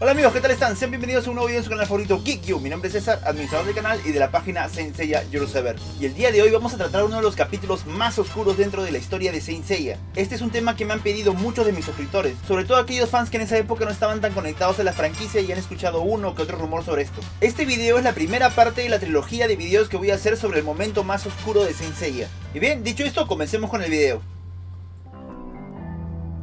Hola amigos, ¿qué tal están? Sean bienvenidos a un nuevo video en su canal favorito GeekYou. Mi nombre es César, administrador del canal y de la página Saint Seiya Youtuber. Y el día de hoy vamos a tratar uno de los capítulos más oscuros dentro de la historia de Saint Seiya. Este es un tema que me han pedido muchos de mis suscriptores, sobre todo aquellos fans que en esa época no estaban tan conectados a la franquicia y han escuchado uno que otro rumor sobre esto. Este video es la primera parte de la trilogía de videos que voy a hacer sobre el momento más oscuro de Saint Seiya. Y bien, dicho esto, comencemos con el video.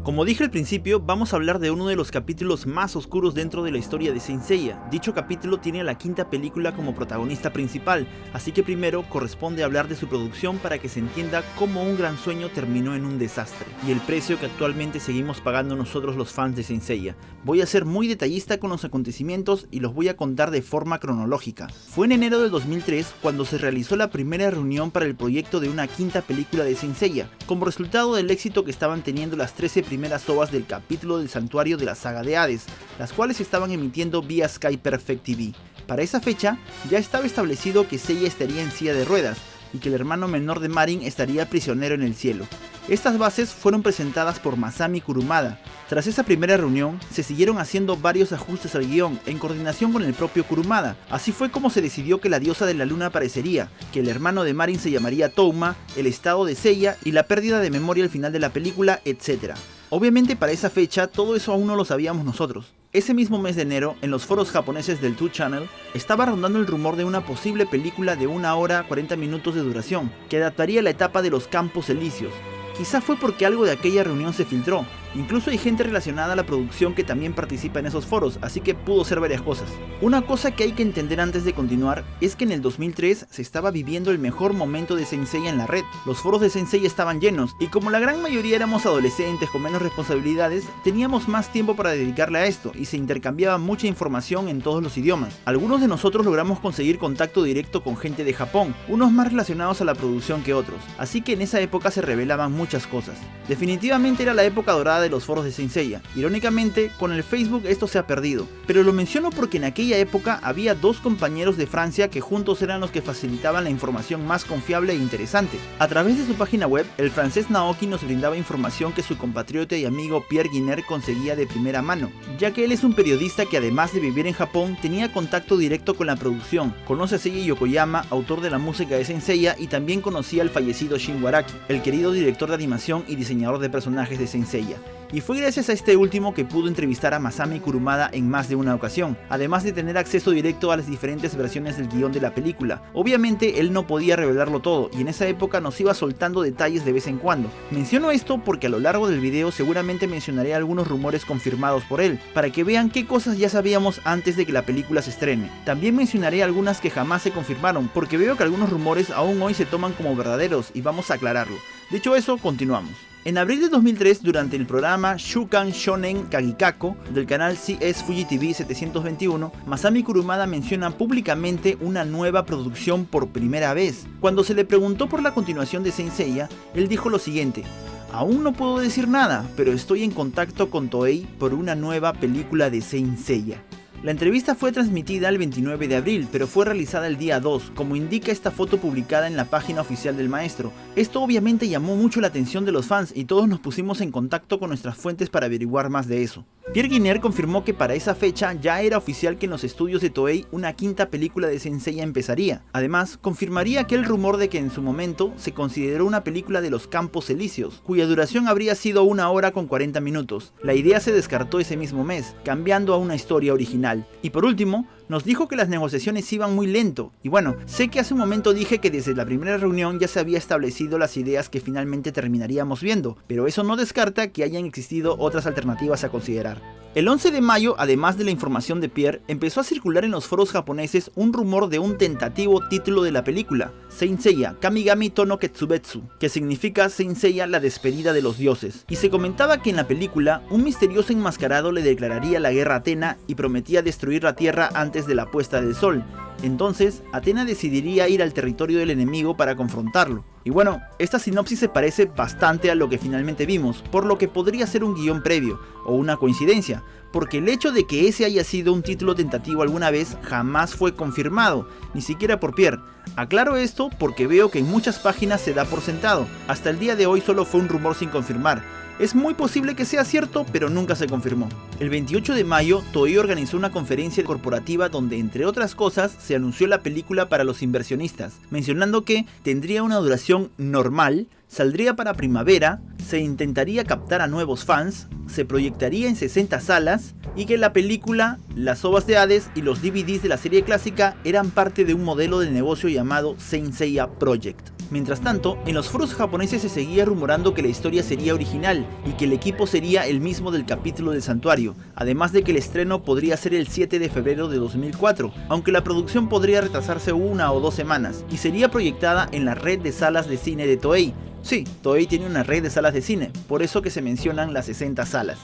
Como dije al principio, vamos a hablar de uno de los capítulos más oscuros dentro de la historia de Saint Seiya. Dicho capítulo tiene a la quinta película como protagonista principal, así que primero corresponde hablar de su producción para que se entienda cómo un gran sueño terminó en un desastre, y el precio que actualmente seguimos pagando nosotros los fans de Saint Seiya. Voy a ser muy detallista con los acontecimientos y los voy a contar de forma cronológica. Fue en enero del 2003 cuando se realizó la primera reunión para el proyecto de una quinta película de Saint Seiya, como resultado del éxito que estaban teniendo las 13 primeras ovas del capítulo del santuario de la saga de Hades, las cuales se estaban emitiendo vía Sky Perfect TV. Para esa fecha ya estaba establecido que Seiya estaría en silla de ruedas y que el hermano menor de Marin estaría prisionero en el cielo. Estas bases fueron presentadas por Masami Kurumada. Tras esa primera reunión, se siguieron haciendo varios ajustes al guión en coordinación con el propio Kurumada. Así fue como se decidió que la diosa de la luna aparecería, que el hermano de Marin se llamaría Touma, el estado de Seiya y la pérdida de memoria al final de la película, etc. Obviamente para esa fecha todo eso aún no lo sabíamos nosotros. Ese mismo mes de enero, en los foros japoneses del 2 Channel, estaba rondando el rumor de una posible película de 1 hora 40 minutos de duración, que adaptaría la etapa de los Campos Elíseos. Quizá fue porque algo de aquella reunión se filtró. Incluso hay gente relacionada a la producción que también participa en esos foros, así que pudo ser varias cosas. Una cosa que hay que entender antes de continuar es que en el 2003 se estaba viviendo el mejor momento de Saint Seiya en la red. Los foros de Saint Seiya estaban llenos, y como la gran mayoría éramos adolescentes con menos responsabilidades, teníamos más tiempo para dedicarle a esto, y se intercambiaba mucha información en todos los idiomas. Algunos de nosotros logramos conseguir contacto directo con gente de Japón, unos más relacionados a la producción que otros, así que en esa época se revelaban muchas cosas. Definitivamente era la época dorada de los foros de Saint Seiya. Irónicamente, con el Facebook esto se ha perdido, pero lo menciono porque en aquella época había dos compañeros de Francia que juntos eran los que facilitaban la información más confiable e interesante. A través de su página web, el francés Naoki nos brindaba información que su compatriota y amigo Pierre Guiner conseguía de primera mano, ya que él es un periodista que además de vivir en Japón, tenía contacto directo con la producción, conoce a Seiji Yokoyama, autor de la música de Saint Seiya, y también conocía al fallecido Shin Araki, el querido director de animación y diseñador de personajes de Saint Seiya. Y fue gracias a este último que pudo entrevistar a Masami Kurumada en más de una ocasión, además de tener acceso directo a las diferentes versiones del guión de la película. Obviamente él no podía revelarlo todo, y en esa época nos iba soltando detalles de vez en cuando. Menciono esto porque a lo largo del video seguramente mencionaré algunos rumores confirmados por él, para que vean qué cosas ya sabíamos antes de que la película se estrene. También mencionaré algunas que jamás se confirmaron, porque veo que algunos rumores aún hoy se toman como verdaderos y vamos a aclararlo. Dicho eso, continuamos. En abril de 2003, durante el programa Shukan Shonen Kagikako del canal CS Fuji TV 721, Masami Kurumada menciona públicamente una nueva producción por primera vez. Cuando se le preguntó por la continuación de Saint Seiya, él dijo lo siguiente: "Aún no puedo decir nada, pero estoy en contacto con Toei por una nueva película de Saint Seiya". La entrevista fue transmitida el 29 de abril, pero fue realizada el día 2, como indica esta foto publicada en la página oficial del maestro. Esto obviamente llamó mucho la atención de los fans y todos nos pusimos en contacto con nuestras fuentes para averiguar más de eso. Pierre Guiner confirmó que para esa fecha ya era oficial que en los estudios de Toei una quinta película de Saint Seiya empezaría. Además, confirmaría aquel rumor de que en su momento se consideró una película de los Campos Elíseos, cuya duración habría sido 1 hora con 40 minutos. La idea se descartó ese mismo mes, cambiando a una historia original. Y por último, nos dijo que las negociaciones iban muy lento, y bueno, sé que hace un momento dije que desde la primera reunión ya se había establecido las ideas que finalmente terminaríamos viendo, pero eso no descarta que hayan existido otras alternativas a considerar. El 11 de mayo, además de la información de Pierre, empezó a circular en los foros japoneses un rumor de un tentativo título de la película, Saint Seiya Kamigami Tono Ketsubetsu, que significa Saint Seiya la despedida de los dioses, y se comentaba que en la película un misterioso enmascarado le declararía la guerra a Athena y prometía destruir la tierra antes de la puesta del sol. Entonces, Athena decidiría ir al territorio del enemigo para confrontarlo. Y bueno, esta sinopsis se parece bastante a lo que finalmente vimos, por lo que podría ser un guión previo, o una coincidencia, porque el hecho de que ese haya sido un título tentativo alguna vez jamás fue confirmado, ni siquiera por Pierre. Aclaro esto porque veo que en muchas páginas se da por sentado, hasta el día de hoy solo fue un rumor sin confirmar. Es muy posible que sea cierto, pero nunca se confirmó. El 28 de mayo, Toei organizó una conferencia corporativa donde, entre otras cosas, se anunció la película para los inversionistas, mencionando que tendría una duración normal, saldría para primavera, se intentaría captar a nuevos fans, se proyectaría en 60 salas y que la película, las ovas de Hades y los DVDs de la serie clásica eran parte de un modelo de negocio llamado Saint Seiya Project. Mientras tanto, en los foros japoneses se seguía rumorando que la historia sería original y que el equipo sería el mismo del capítulo del santuario, además de que el estreno podría ser el 7 de febrero de 2004, aunque la producción podría retrasarse 1 o 2 semanas y sería proyectada en la red de salas de cine de Toei. Sí, Toei tiene una red de salas de cine, por eso que se mencionan las 60 salas.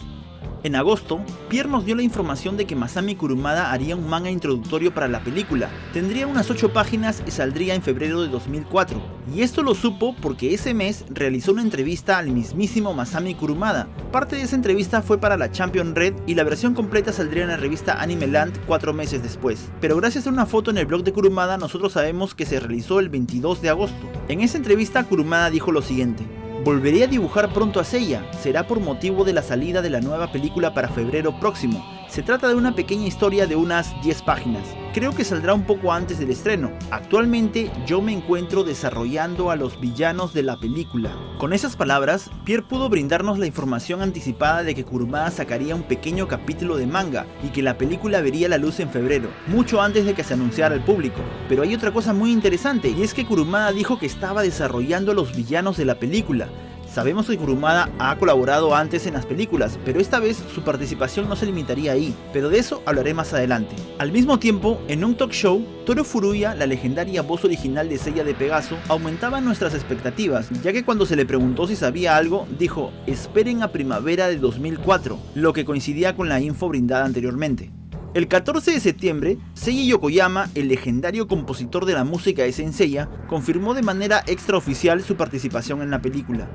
En agosto, Pierre nos dio la información de que Masami Kurumada haría un manga introductorio para la película. Tendría unas 8 páginas y saldría en febrero de 2004. Y esto lo supo porque ese mes realizó una entrevista al mismísimo Masami Kurumada. Parte de esa entrevista fue para la Champion Red y la versión completa saldría en la revista Anime Land 4 meses después. Pero gracias a una foto en el blog de Kurumada nosotros sabemos que se realizó el 22 de agosto. En esa entrevista Kurumada dijo lo siguiente: volveré a dibujar pronto a Seiya, será por motivo de la salida de la nueva película para febrero próximo. Se trata de una pequeña historia de unas 10 páginas. Creo que saldrá un poco antes del estreno. Actualmente yo me encuentro desarrollando a los villanos de la película. Con esas palabras, Pierre pudo brindarnos la información anticipada de que Kurumada sacaría un pequeño capítulo de manga y que la película vería la luz en febrero, mucho antes de que se anunciara al público. Pero hay otra cosa muy interesante, y es que Kurumada dijo que estaba desarrollando a los villanos de la película. Sabemos que Kurumada ha colaborado antes en las películas, pero esta vez su participación no se limitaría ahí, pero de eso hablaré más adelante. Al mismo tiempo, en un talk show, Toru Furuya, la legendaria voz original de Seiya de Pegaso, aumentaba nuestras expectativas, ya que cuando se le preguntó si sabía algo, dijo: esperen a primavera de 2004, lo que coincidía con la info brindada anteriormente. El 14 de septiembre, Seiji Yokoyama, el legendario compositor de la música de Saint Seiya, confirmó de manera extraoficial su participación en la película.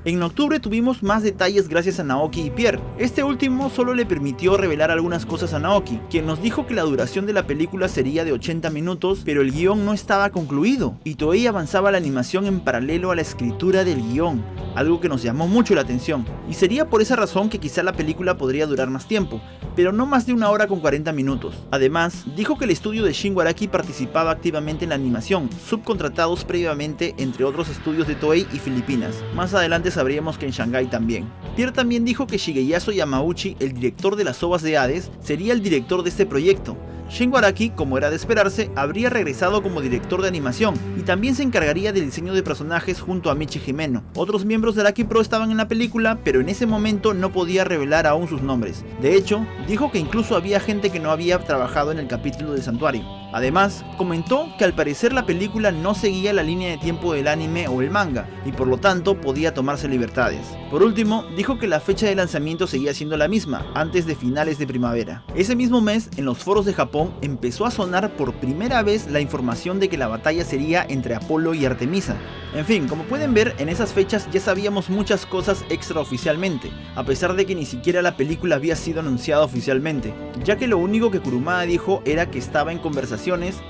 En octubre tuvimos más detalles gracias a Naoki y Pierre. Este último solo le permitió revelar algunas cosas a Naoki, quien nos dijo que la duración de la película sería de 80 minutos, pero el guión no estaba concluido, y Toei avanzaba la animación en paralelo a la escritura del guión, algo que nos llamó mucho la atención, y sería por esa razón que quizá la película podría durar más tiempo, pero no más de 1 hora con 40 minutos. Además, dijo que el estudio de Shingo Araki participaba activamente en la animación, subcontratados previamente entre otros estudios de Toei y Filipinas. Más adelante sabríamos que en Shanghái también. Pierre también dijo que Shigeyasu Yamauchi, el director de las ovas de Hades, sería el director de este proyecto. Shingo Araki, como era de esperarse, habría regresado como director de animación y también se encargaría del diseño de personajes junto a Michi Himeno. Otros miembros de Araki Pro estaban en la película, pero en ese momento no podía revelar aún sus nombres. De hecho, dijo que incluso había gente que no había trabajado en el capítulo del santuario. Además, comentó que al parecer la película no seguía la línea de tiempo del anime o el manga, y por lo tanto podía tomarse libertades. Por último, dijo que la fecha de lanzamiento seguía siendo la misma, antes de finales de primavera. Ese mismo mes, en los foros de Japón, empezó a sonar por primera vez la información de que la batalla sería entre Apolo y Artemisa. En fin, como pueden ver, en esas fechas ya sabíamos muchas cosas extraoficialmente, a pesar de que ni siquiera la película había sido anunciada oficialmente, ya que lo único que Kurumada dijo era que estaba en conversaciones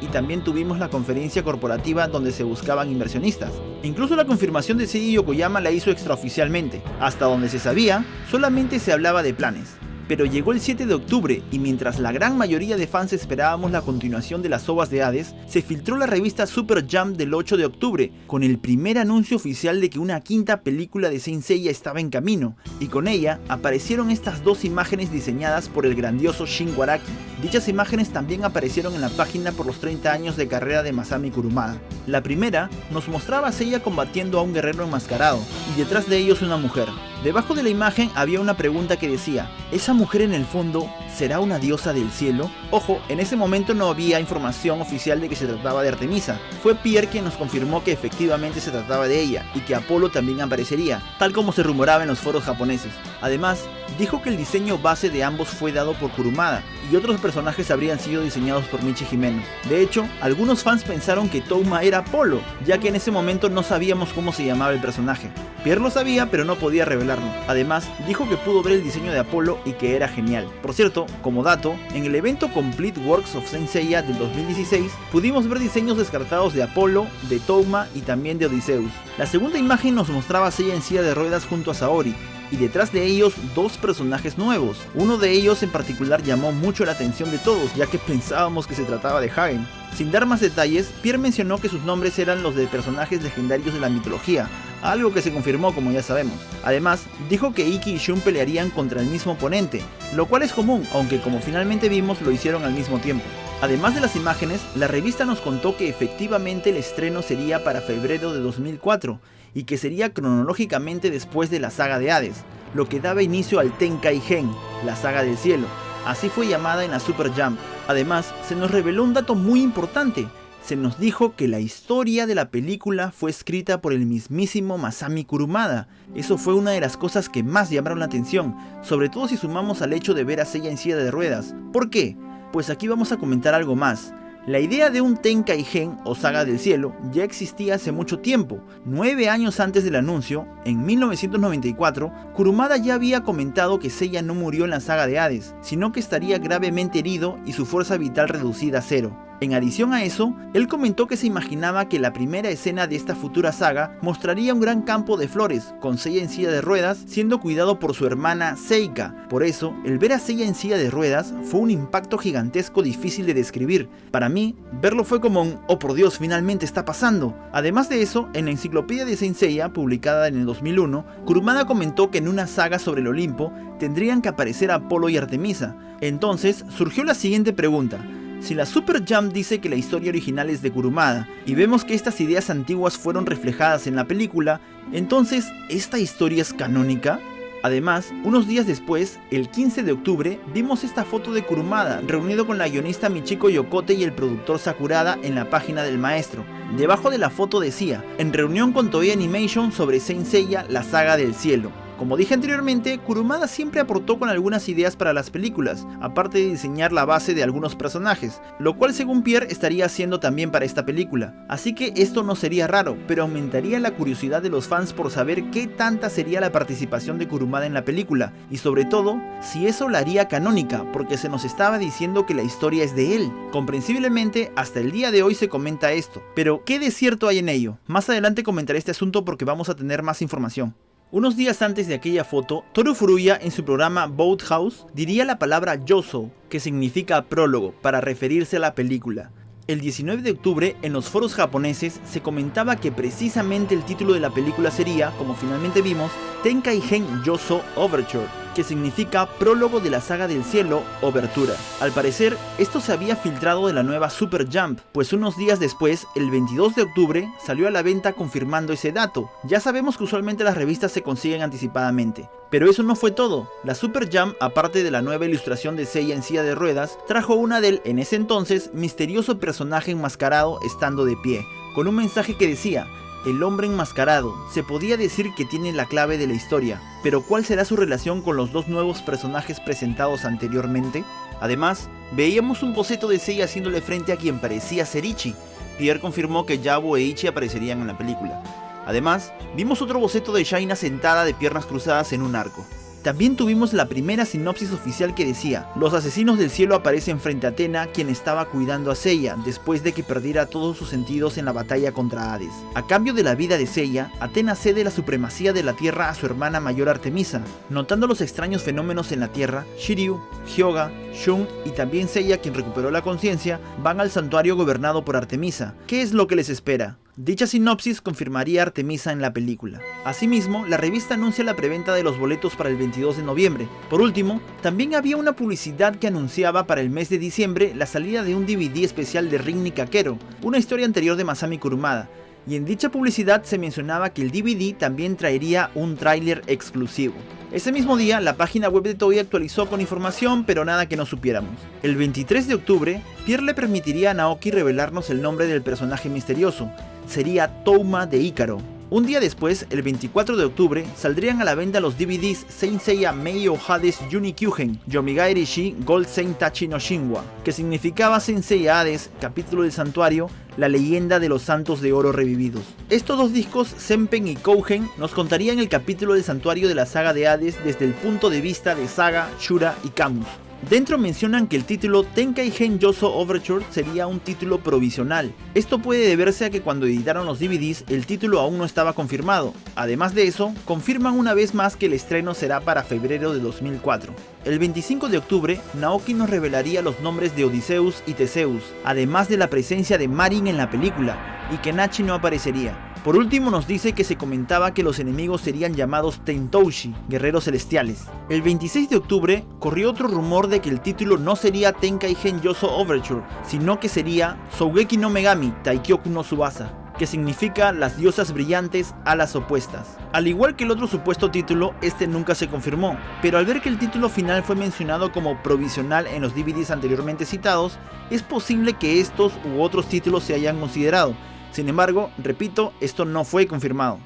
y también tuvimos la conferencia corporativa donde se buscaban inversionistas. Incluso la confirmación de Seiji Yokoyama la hizo extraoficialmente, hasta donde se sabía, solamente se hablaba de planes. Pero llegó el 7 de octubre y mientras la gran mayoría de fans esperábamos la continuación de las ovas de Hades, se filtró la revista Super Jump del 8 de octubre, con el primer anuncio oficial de que una quinta película de Saint Seiya estaba en camino, y con ella aparecieron estas 2 imágenes diseñadas por el grandioso Shingo Araki. Dichas imágenes también aparecieron en la página por los 30 años de carrera de Masami Kurumada. La primera nos mostraba a Seiya combatiendo a un guerrero enmascarado, y detrás de ellos una mujer. Debajo de la imagen había una pregunta que decía: ¿esa mujer en el fondo será una diosa del cielo? Ojo, en ese momento no había información oficial de que se trataba de Artemisa. Fue Pierre quien nos confirmó que efectivamente se trataba de ella y que Apolo también aparecería, tal como se rumoraba en los foros japoneses. Además, dijo que el diseño base de ambos fue dado por Kurumada y otros personajes habrían sido diseñados por Michi Himeno. De hecho, algunos fans pensaron que Touma era Apolo, ya que en ese momento no sabíamos cómo se llamaba el personaje. Pierre lo sabía, pero no podía revelarlo. Además, dijo que pudo ver el diseño de Apolo y que era genial. Por cierto, como dato, en el evento Complete Works of Saint Seiya del 2016, pudimos ver diseños descartados de Apolo, de Touma y también de Odysseus. La segunda imagen nos mostraba a Seiya en silla de ruedas junto a Saori, y detrás de ellos dos personajes nuevos. Uno de ellos en particular llamó mucho la atención de todos, ya que pensábamos que se trataba de Hagen. Sin dar más detalles, Pierre mencionó que sus nombres eran los de personajes legendarios de la mitología, algo que se confirmó como ya sabemos. Además, dijo que Ikki y Shun pelearían contra el mismo oponente, lo cual es común, aunque como finalmente vimos lo hicieron al mismo tiempo. Además de las imágenes, la revista nos contó que efectivamente el estreno sería para febrero de 2004 y que sería cronológicamente después de la saga de Hades, lo que daba inicio al Tenkaigen, la saga del cielo. Así fue llamada en la Super Jump. Además, se nos reveló un dato muy importante. Se nos dijo que la historia de la película fue escrita por el mismísimo Masami Kurumada. Eso fue una de las cosas que más llamaron la atención, sobre todo si sumamos al hecho de ver a Seiya en silla de ruedas. ¿Por qué? Pues aquí vamos a comentar algo más. La idea de un Tenkaigen o saga del cielo ya existía hace mucho tiempo. 9 años antes del anuncio, en 1994, Kurumada ya había comentado que Seiya no murió en la saga de Hades, sino que estaría gravemente herido y su fuerza vital reducida a 0. En adición a eso, él comentó que se imaginaba que la primera escena de esta futura saga mostraría un gran campo de flores, con Seiya en silla de ruedas siendo cuidado por su hermana Seika. Por eso, el ver a Seiya en silla de ruedas fue un impacto gigantesco difícil de describir. Para mí, verlo fue como un "oh por Dios, finalmente está pasando". Además de eso, en la enciclopedia de Saint Seiya, publicada en el 2001, Kurumada comentó que en una saga sobre el Olimpo tendrían que aparecer Apolo y Artemisa. Entonces, surgió la siguiente pregunta. Si la Super Jump dice que la historia original es de Kurumada, y vemos que estas ideas antiguas fueron reflejadas en la película, entonces, ¿esta historia es canónica? Además, unos días después, el 15 de octubre, vimos esta foto de Kurumada reunido con la guionista Michiko Yokote y el productor Sakurada en la página del maestro. Debajo de la foto decía, en reunión con Toei Animation sobre Saint Seiya, la saga del cielo. Como dije anteriormente, Kurumada siempre aportó con algunas ideas para las películas, aparte de diseñar la base de algunos personajes, lo cual según Pierre estaría haciendo también para esta película. Así que esto no sería raro, pero aumentaría la curiosidad de los fans por saber qué tanta sería la participación de Kurumada en la película, y sobre todo, si eso la haría canónica, porque se nos estaba diciendo que la historia es de él. Comprensiblemente, hasta el día de hoy se comenta esto, pero ¿qué de cierto hay en ello? Más adelante comentaré este asunto porque vamos a tener más información. Unos días antes de aquella foto, Toru Furuya en su programa Boathouse diría la palabra Yoso, que significa prólogo, para referirse a la película. El 19 de octubre, en los foros japoneses, se comentaba que precisamente el título de la película sería, como finalmente vimos, Tenkaigen Yoso Overture, que significa prólogo de la saga del cielo, obertura. Al parecer, esto se había filtrado de la nueva Super Jump, pues unos días después, el 22 de octubre, salió a la venta confirmando ese dato. Ya sabemos que usualmente las revistas se consiguen anticipadamente. Pero eso no fue todo. La Super Jump, aparte de la nueva ilustración de Seiya en silla de ruedas, trajo una del, en ese entonces, misterioso personaje enmascarado estando de pie, con un mensaje que decía: el hombre enmascarado, se podía decir que tiene la clave de la historia, pero ¿cuál será su relación con los dos nuevos personajes presentados anteriormente? Además, veíamos un boceto de Seiya haciéndole frente a quien parecía ser Ichi. Pierre confirmó que Yabo e Ichi aparecerían en la película. Además, vimos otro boceto de Shaina sentada de piernas cruzadas en un arco. También tuvimos la primera sinopsis oficial que decía: los asesinos del cielo aparecen frente a Athena, quien estaba cuidando a Seiya después de que perdiera todos sus sentidos en la batalla contra Hades. A cambio de la vida de Seiya, Athena cede la supremacía de la tierra a su hermana mayor Artemisa. Notando los extraños fenómenos en la tierra, Shiryu, Hyoga, Shun y también Seiya, quien recuperó la conciencia, van al santuario gobernado por Artemisa. ¿Qué es lo que les espera? Dicha sinopsis confirmaría a Artemisa en la película. Asimismo, la revista anuncia la preventa de los boletos para el 22 de noviembre. Por último, también había una publicidad que anunciaba para el mes de diciembre la salida de un DVD especial de Rin Kakero, una historia anterior de Masami Kurumada. Y en dicha publicidad se mencionaba que el DVD también traería un tráiler exclusivo. Ese mismo día, la página web de Toei actualizó con información, pero nada que no supiéramos. El 23 de octubre, Pierre le permitiría a Naoki revelarnos el nombre del personaje misterioso. Sería Touma de Ícaro. Un día después, el 24 de octubre, saldrían a la venta los DVDs Saint Seiya Meio Hades Unikyuhen, Yomigaeri Shi Gold Saint Tachi no Shinwa, que significaba Saint Seiya Hades, capítulo del santuario, la leyenda de los santos de oro revividos. Estos dos discos, Senpen y Kougen, nos contarían el capítulo del santuario de la saga de Hades desde el punto de vista de Saga, Shura y Camus. Dentro mencionan que el título Tenkaigen Yoso Overture sería un título provisional. Esto puede deberse a que cuando editaron los DVDs el título aún no estaba confirmado. Además de eso, confirman una vez más que el estreno será para febrero de 2004. El 25 de octubre, Naoki nos revelaría los nombres de Odysseus y Theseus, además de la presencia de Marin en la película, y que Nachi no aparecería. Por último nos dice que se comentaba que los enemigos serían llamados Tentoushi, guerreros celestiales. El 26 de octubre corrió otro rumor de que el título no sería Tenkaigen Yoso Overture, sino que sería Sougeki no Megami Taikyoku no Tsubasa, que significa las diosas brillantes a las opuestas. Al igual que el otro supuesto título, este nunca se confirmó, pero al ver que el título final fue mencionado como provisional en los DVDs anteriormente citados, es posible que estos u otros títulos se hayan considerado. Sin embargo, repito, esto no fue confirmado.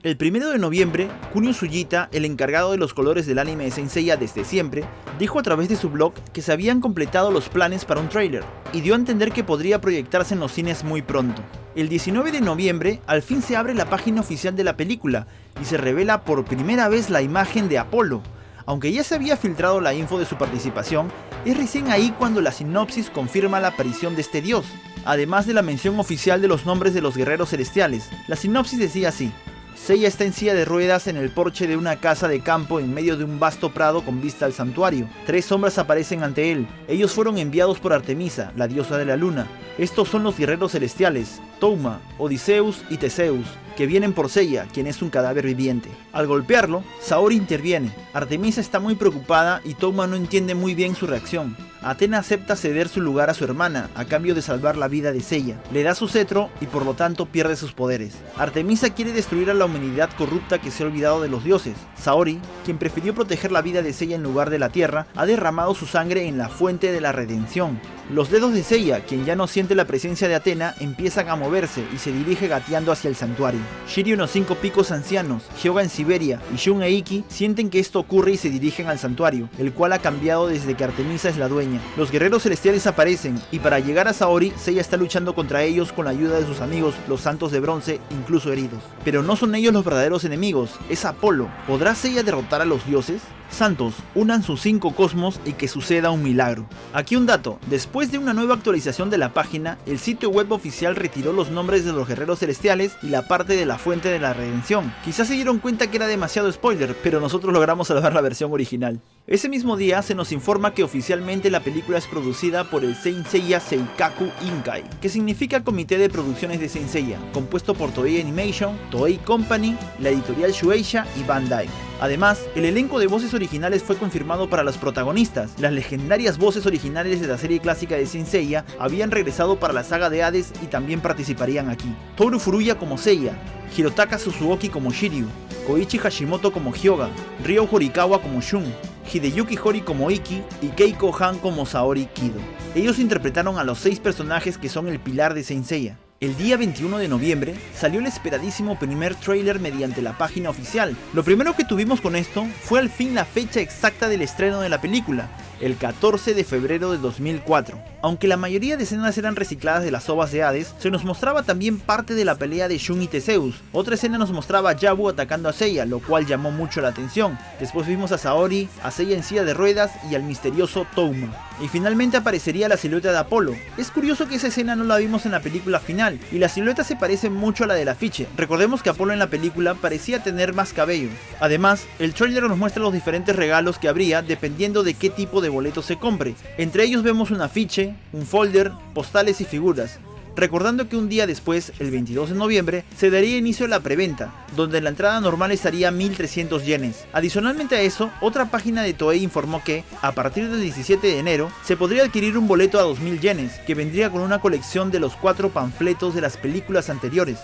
El 1 de noviembre, Kunio Sujita, el encargado de los colores del anime de Saint Seiya desde siempre, dijo a través de su blog que se habían completado los planes para un tráiler, y dio a entender que podría proyectarse en los cines muy pronto. El 19 de noviembre, al fin se abre la página oficial de la película, y se revela por primera vez la imagen de Apolo. Aunque ya se había filtrado la info de su participación, es recién ahí cuando la sinopsis confirma la aparición de este dios. Además de la mención oficial de los nombres de los guerreros celestiales, la sinopsis decía así: Seiya está en silla de ruedas en el porche de una casa de campo en medio de un vasto prado con vista al santuario. 3 sombras aparecen ante él. Ellos fueron enviados por Artemisa, la diosa de la luna. Estos son los guerreros celestiales, Touma, Odysseus y Theseus, que vienen por Seiya, quien es un cadáver viviente. Al golpearlo, Saori interviene. Artemisa está muy preocupada y Touma no entiende muy bien su reacción. Athena acepta ceder su lugar a su hermana a cambio de salvar la vida de Seiya. Le da su cetro y por lo tanto pierde sus poderes. Artemisa quiere destruir a la humanidad corrupta que se ha olvidado de los dioses. Saori, quien prefirió proteger la vida de Seiya en lugar de la tierra, ha derramado su sangre en la fuente de la redención. Los dedos de Seiya, quien ya no siente la presencia de Athena, empiezan a moverse y se dirige gateando hacia el santuario. Shiryu los 5 picos ancianos, Hyoga en Siberia y Shun e Ikki sienten que esto ocurre y se dirigen al santuario, el cual ha cambiado desde que Artemisa es la dueña. Los guerreros celestiales aparecen y para llegar a Saori, Seiya está luchando contra ellos con la ayuda de sus amigos, los santos de bronce, incluso heridos. Pero no son ellos los verdaderos enemigos, es Apolo. ¿Podrá Seiya derrotar a los dioses? Santos, unan sus 5 cosmos y que suceda un milagro. Aquí un dato: después de una nueva actualización de la página, el sitio web oficial retiró los nombres de los guerreros celestiales y la parte de la fuente de la redención. Quizás se dieron cuenta que era demasiado spoiler, pero nosotros logramos salvar la versión original. Ese mismo día se nos informa que oficialmente la película es producida por el Saint Seiya Seikaku Inkai, que significa Comité de Producciones de Saint Seiya, compuesto por Toei Animation, Toei Company, la editorial Shueisha y Bandai. Además, el elenco de voces originales fue confirmado para los protagonistas. Las legendarias voces originales de la serie clásica de Saint Seiya habían regresado para la saga de Hades y también participarían aquí. Toru Furuya como Seiya, Hirotaka Suzuoki como Shiryu, Koichi Hashimoto como Hyoga, Ryo Horikawa como Shun, Hideyuki Hori como Ikki y Keiko Han como Saori Kido. Ellos interpretaron a los 6 personajes que son el pilar de Saint Seiya. El día 21 de noviembre salió el esperadísimo primer tráiler mediante la página oficial. Lo primero que tuvimos con esto fue al fin la fecha exacta del estreno de la película, el 14 de febrero de 2004. Aunque la mayoría de escenas eran recicladas de las ovas de Hades, se nos mostraba también parte de la pelea de Shun y Theseus. Otra escena nos mostraba a Yabu atacando a Seiya, lo cual llamó mucho la atención. Después vimos a Saori, a Seiya en silla de ruedas y al misterioso Touma. Y finalmente aparecería la silueta de Apolo. Es curioso que esa escena no la vimos en la película final, y la silueta se parece mucho a la del afiche. Recordemos que Apolo en la película parecía tener más cabello. Además, el trailer nos muestra los diferentes regalos que habría dependiendo de qué tipo de boleto se compre. Entre ellos vemos un afiche, un folder, postales y figuras. Recordando que un día después, el 22 de noviembre, se daría inicio a la preventa, donde la entrada normal estaría 1300 yenes. Adicionalmente a eso, otra página de Toei informó que, a partir del 17 de enero, se podría adquirir un boleto a 2000 yenes, que vendría con una colección de los 4 panfletos de las películas anteriores.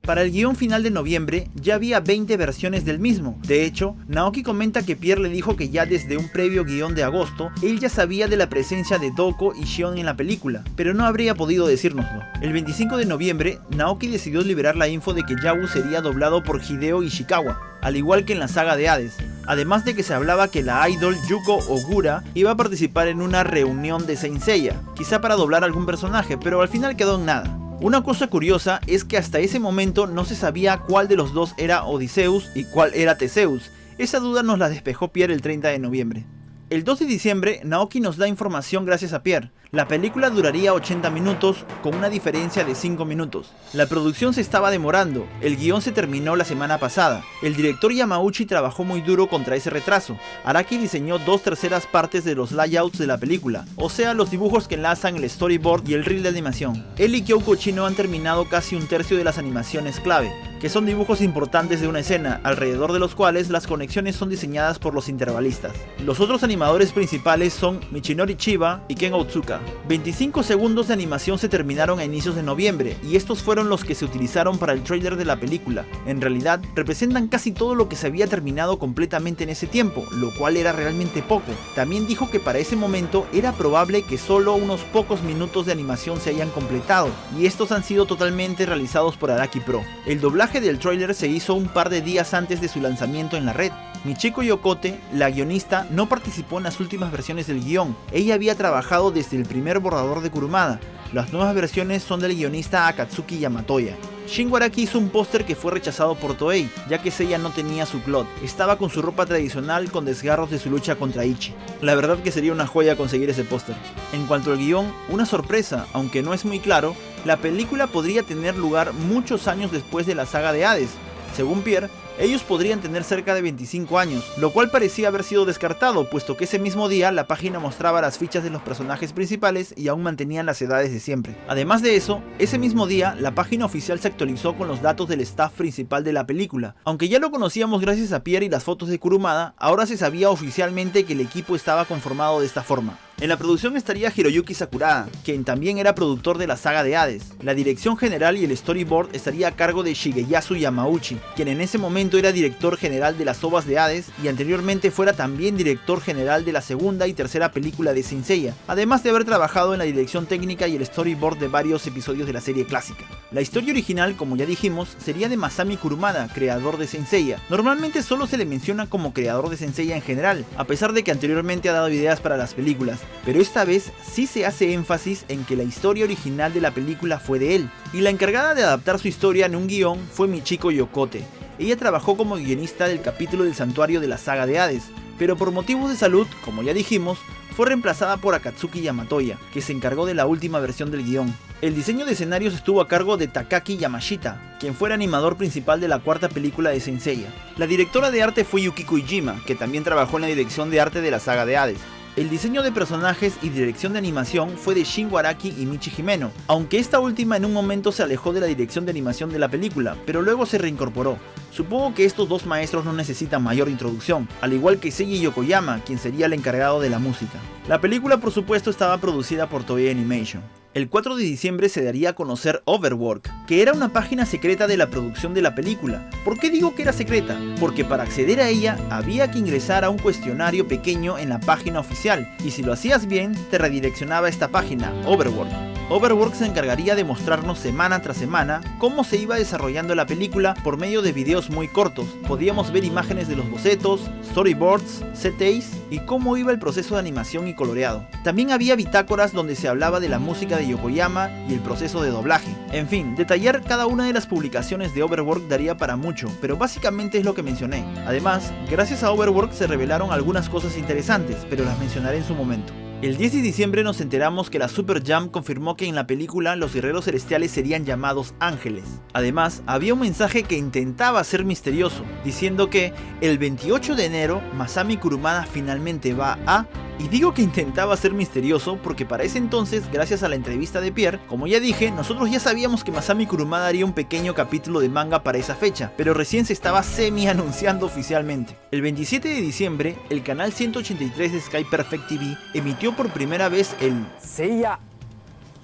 Para el guión final de noviembre ya había 20 versiones del mismo. De hecho, Naoki comenta que Pierre le dijo que ya desde un previo guión de agosto, él ya sabía de la presencia de Doko y Shion en la película, pero no habría podido decírnoslo. El 25 de noviembre, Naoki decidió liberar la info de que Yabu sería doblado por Hideo Ishikawa, al igual que en la saga de Hades. Además de que se hablaba que la idol Yuko Ogura iba a participar en una reunión de Saint Seiya, quizá para doblar algún personaje, pero al final quedó en nada. Una cosa curiosa es que hasta ese momento no se sabía cuál de los dos era Odysseus y cuál era Theseus. Esa duda nos la despejó Pierre el 30 de noviembre. El 2 de diciembre, Naoki nos da información gracias a Pierre. La película duraría 80 minutos, con una diferencia de 5 minutos. La producción se estaba demorando, el guión se terminó la semana pasada. El director Yamauchi trabajó muy duro contra ese retraso. Araki diseñó 2/3 partes de los layouts de la película, o sea, los dibujos que enlazan el storyboard y el reel de animación. Él y Kyoko Chino han terminado casi 1/3 de las animaciones clave, que son dibujos importantes de una escena, alrededor de los cuales las conexiones son diseñadas por los intervalistas. Los otros animadores principales son Michinori Chiba y Ken Otsuka. 25 segundos de animación se terminaron a inicios de noviembre, y estos fueron los que se utilizaron para el tráiler de la película. En realidad, representan casi todo lo que se había terminado completamente en ese tiempo, lo cual era realmente poco. También dijo que para ese momento era probable que solo unos pocos minutos de animación se hayan completado, y estos han sido totalmente realizados por Araki Pro. El doblaje del tráiler se hizo un par de días antes de su lanzamiento en la red. Michiko Yokote, la guionista, no participó en las últimas versiones del guión. Ella había trabajado desde el primer borrador de Kurumada. Las nuevas versiones son del guionista Akatsuki Yamatoya. Shingo Araki hizo un póster que fue rechazado por Toei, ya que Seiya no tenía su clot. Estaba con su ropa tradicional con desgarros de su lucha contra Ichi. La verdad que sería una joya conseguir ese póster. En cuanto al guión, una sorpresa, aunque no es muy claro, la película podría tener lugar muchos años después de la saga de Hades. Según Pierre, ellos podrían tener cerca de 25 años, lo cual parecía haber sido descartado, puesto que ese mismo día la página mostraba las fichas de los personajes principales y aún mantenían las edades de siempre. Además de eso, ese mismo día la página oficial se actualizó con los datos del staff principal de la película. Aunque ya lo conocíamos gracias a Pierre y las fotos de Kurumada, ahora se sabía oficialmente que el equipo estaba conformado de esta forma. En la producción estaría Hiroyuki Sakurada, quien también era productor de la saga de Hades. La dirección general y el storyboard estaría a cargo de Shigeyasu Yamauchi, quien en ese momento era director general de las OVAs de Hades y anteriormente fuera también director general de la segunda y tercera película de Saint Seiya, además de haber trabajado en la dirección técnica y el storyboard de varios episodios de la serie clásica. La historia original, como ya dijimos, sería de Masami Kurumada, creador de Saint Seiya. Normalmente solo se le menciona como creador de Saint Seiya en general, a pesar de que anteriormente ha dado ideas para las películas, pero esta vez sí se hace énfasis en que la historia original de la película fue de él, y la encargada de adaptar su historia en un guión fue Michiko Yokote. Ella trabajó como guionista del capítulo del santuario de la saga de Hades, pero por motivos de salud, como ya dijimos, fue reemplazada por Akatsuki Yamatoya, que se encargó de la última versión del guión. El diseño de escenarios estuvo a cargo de Takaki Yamashita, quien fue el animador principal de la cuarta película de Saint Seiya. La directora de arte fue Yukiko Iijima, que también trabajó en la dirección de arte de la saga de Hades. El diseño de personajes y dirección de animación fue de Shingo Araki y Michi Himeno, aunque esta última en un momento se alejó de la dirección de animación de la película, pero luego se reincorporó. Supongo que estos dos maestros no necesitan mayor introducción, al igual que Seiji Yokoyama, quien sería el encargado de la música. La película por supuesto estaba producida por Toei Animation. El 4 de diciembre se daría a conocer Overwork, que era una página secreta de la producción de la película. ¿Por qué digo que era secreta? Porque para acceder a ella había que ingresar a un cuestionario pequeño en la página oficial, y si lo hacías bien, te redireccionaba a esta página, Overwork. Overwork se encargaría de mostrarnos semana tras semana cómo se iba desarrollando la película por medio de videos muy cortos. Podíamos ver imágenes de los bocetos, storyboards, CTs y cómo iba el proceso de animación y coloreado. También había bitácoras donde se hablaba de la música de Yokoyama y el proceso de doblaje. En fin, detallar cada una de las publicaciones de Overwork daría para mucho, pero básicamente es lo que mencioné. Además, gracias a Overwork se revelaron algunas cosas interesantes, pero las mencionaré en su momento. El 10 de diciembre nos enteramos que la Super Jam confirmó que en la película los guerreros celestiales serían llamados ángeles. Además, había un mensaje que intentaba ser misterioso, diciendo que el 28 de enero Masami Kurumada finalmente va a... Y digo que intentaba ser misterioso porque para ese entonces, gracias a la entrevista de Pierre, como ya dije, nosotros ya sabíamos que Masami Kurumada haría un pequeño capítulo de manga para esa fecha, pero recién se estaba semi-anunciando oficialmente. El 27 de diciembre, el canal 183 de Sky Perfect TV emitió por primera vez el Seiya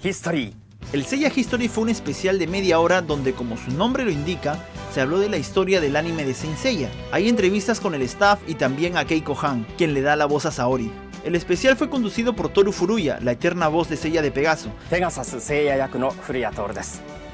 History. El Seiya History fue un especial de media hora donde, como su nombre lo indica, se habló de la historia del anime de Saint Seiya. Hay entrevistas con el staff y también a Keiko Han, quien le da la voz a Saori. El especial fue conducido por Toru Furuya, la eterna voz de Seiya de Pegaso.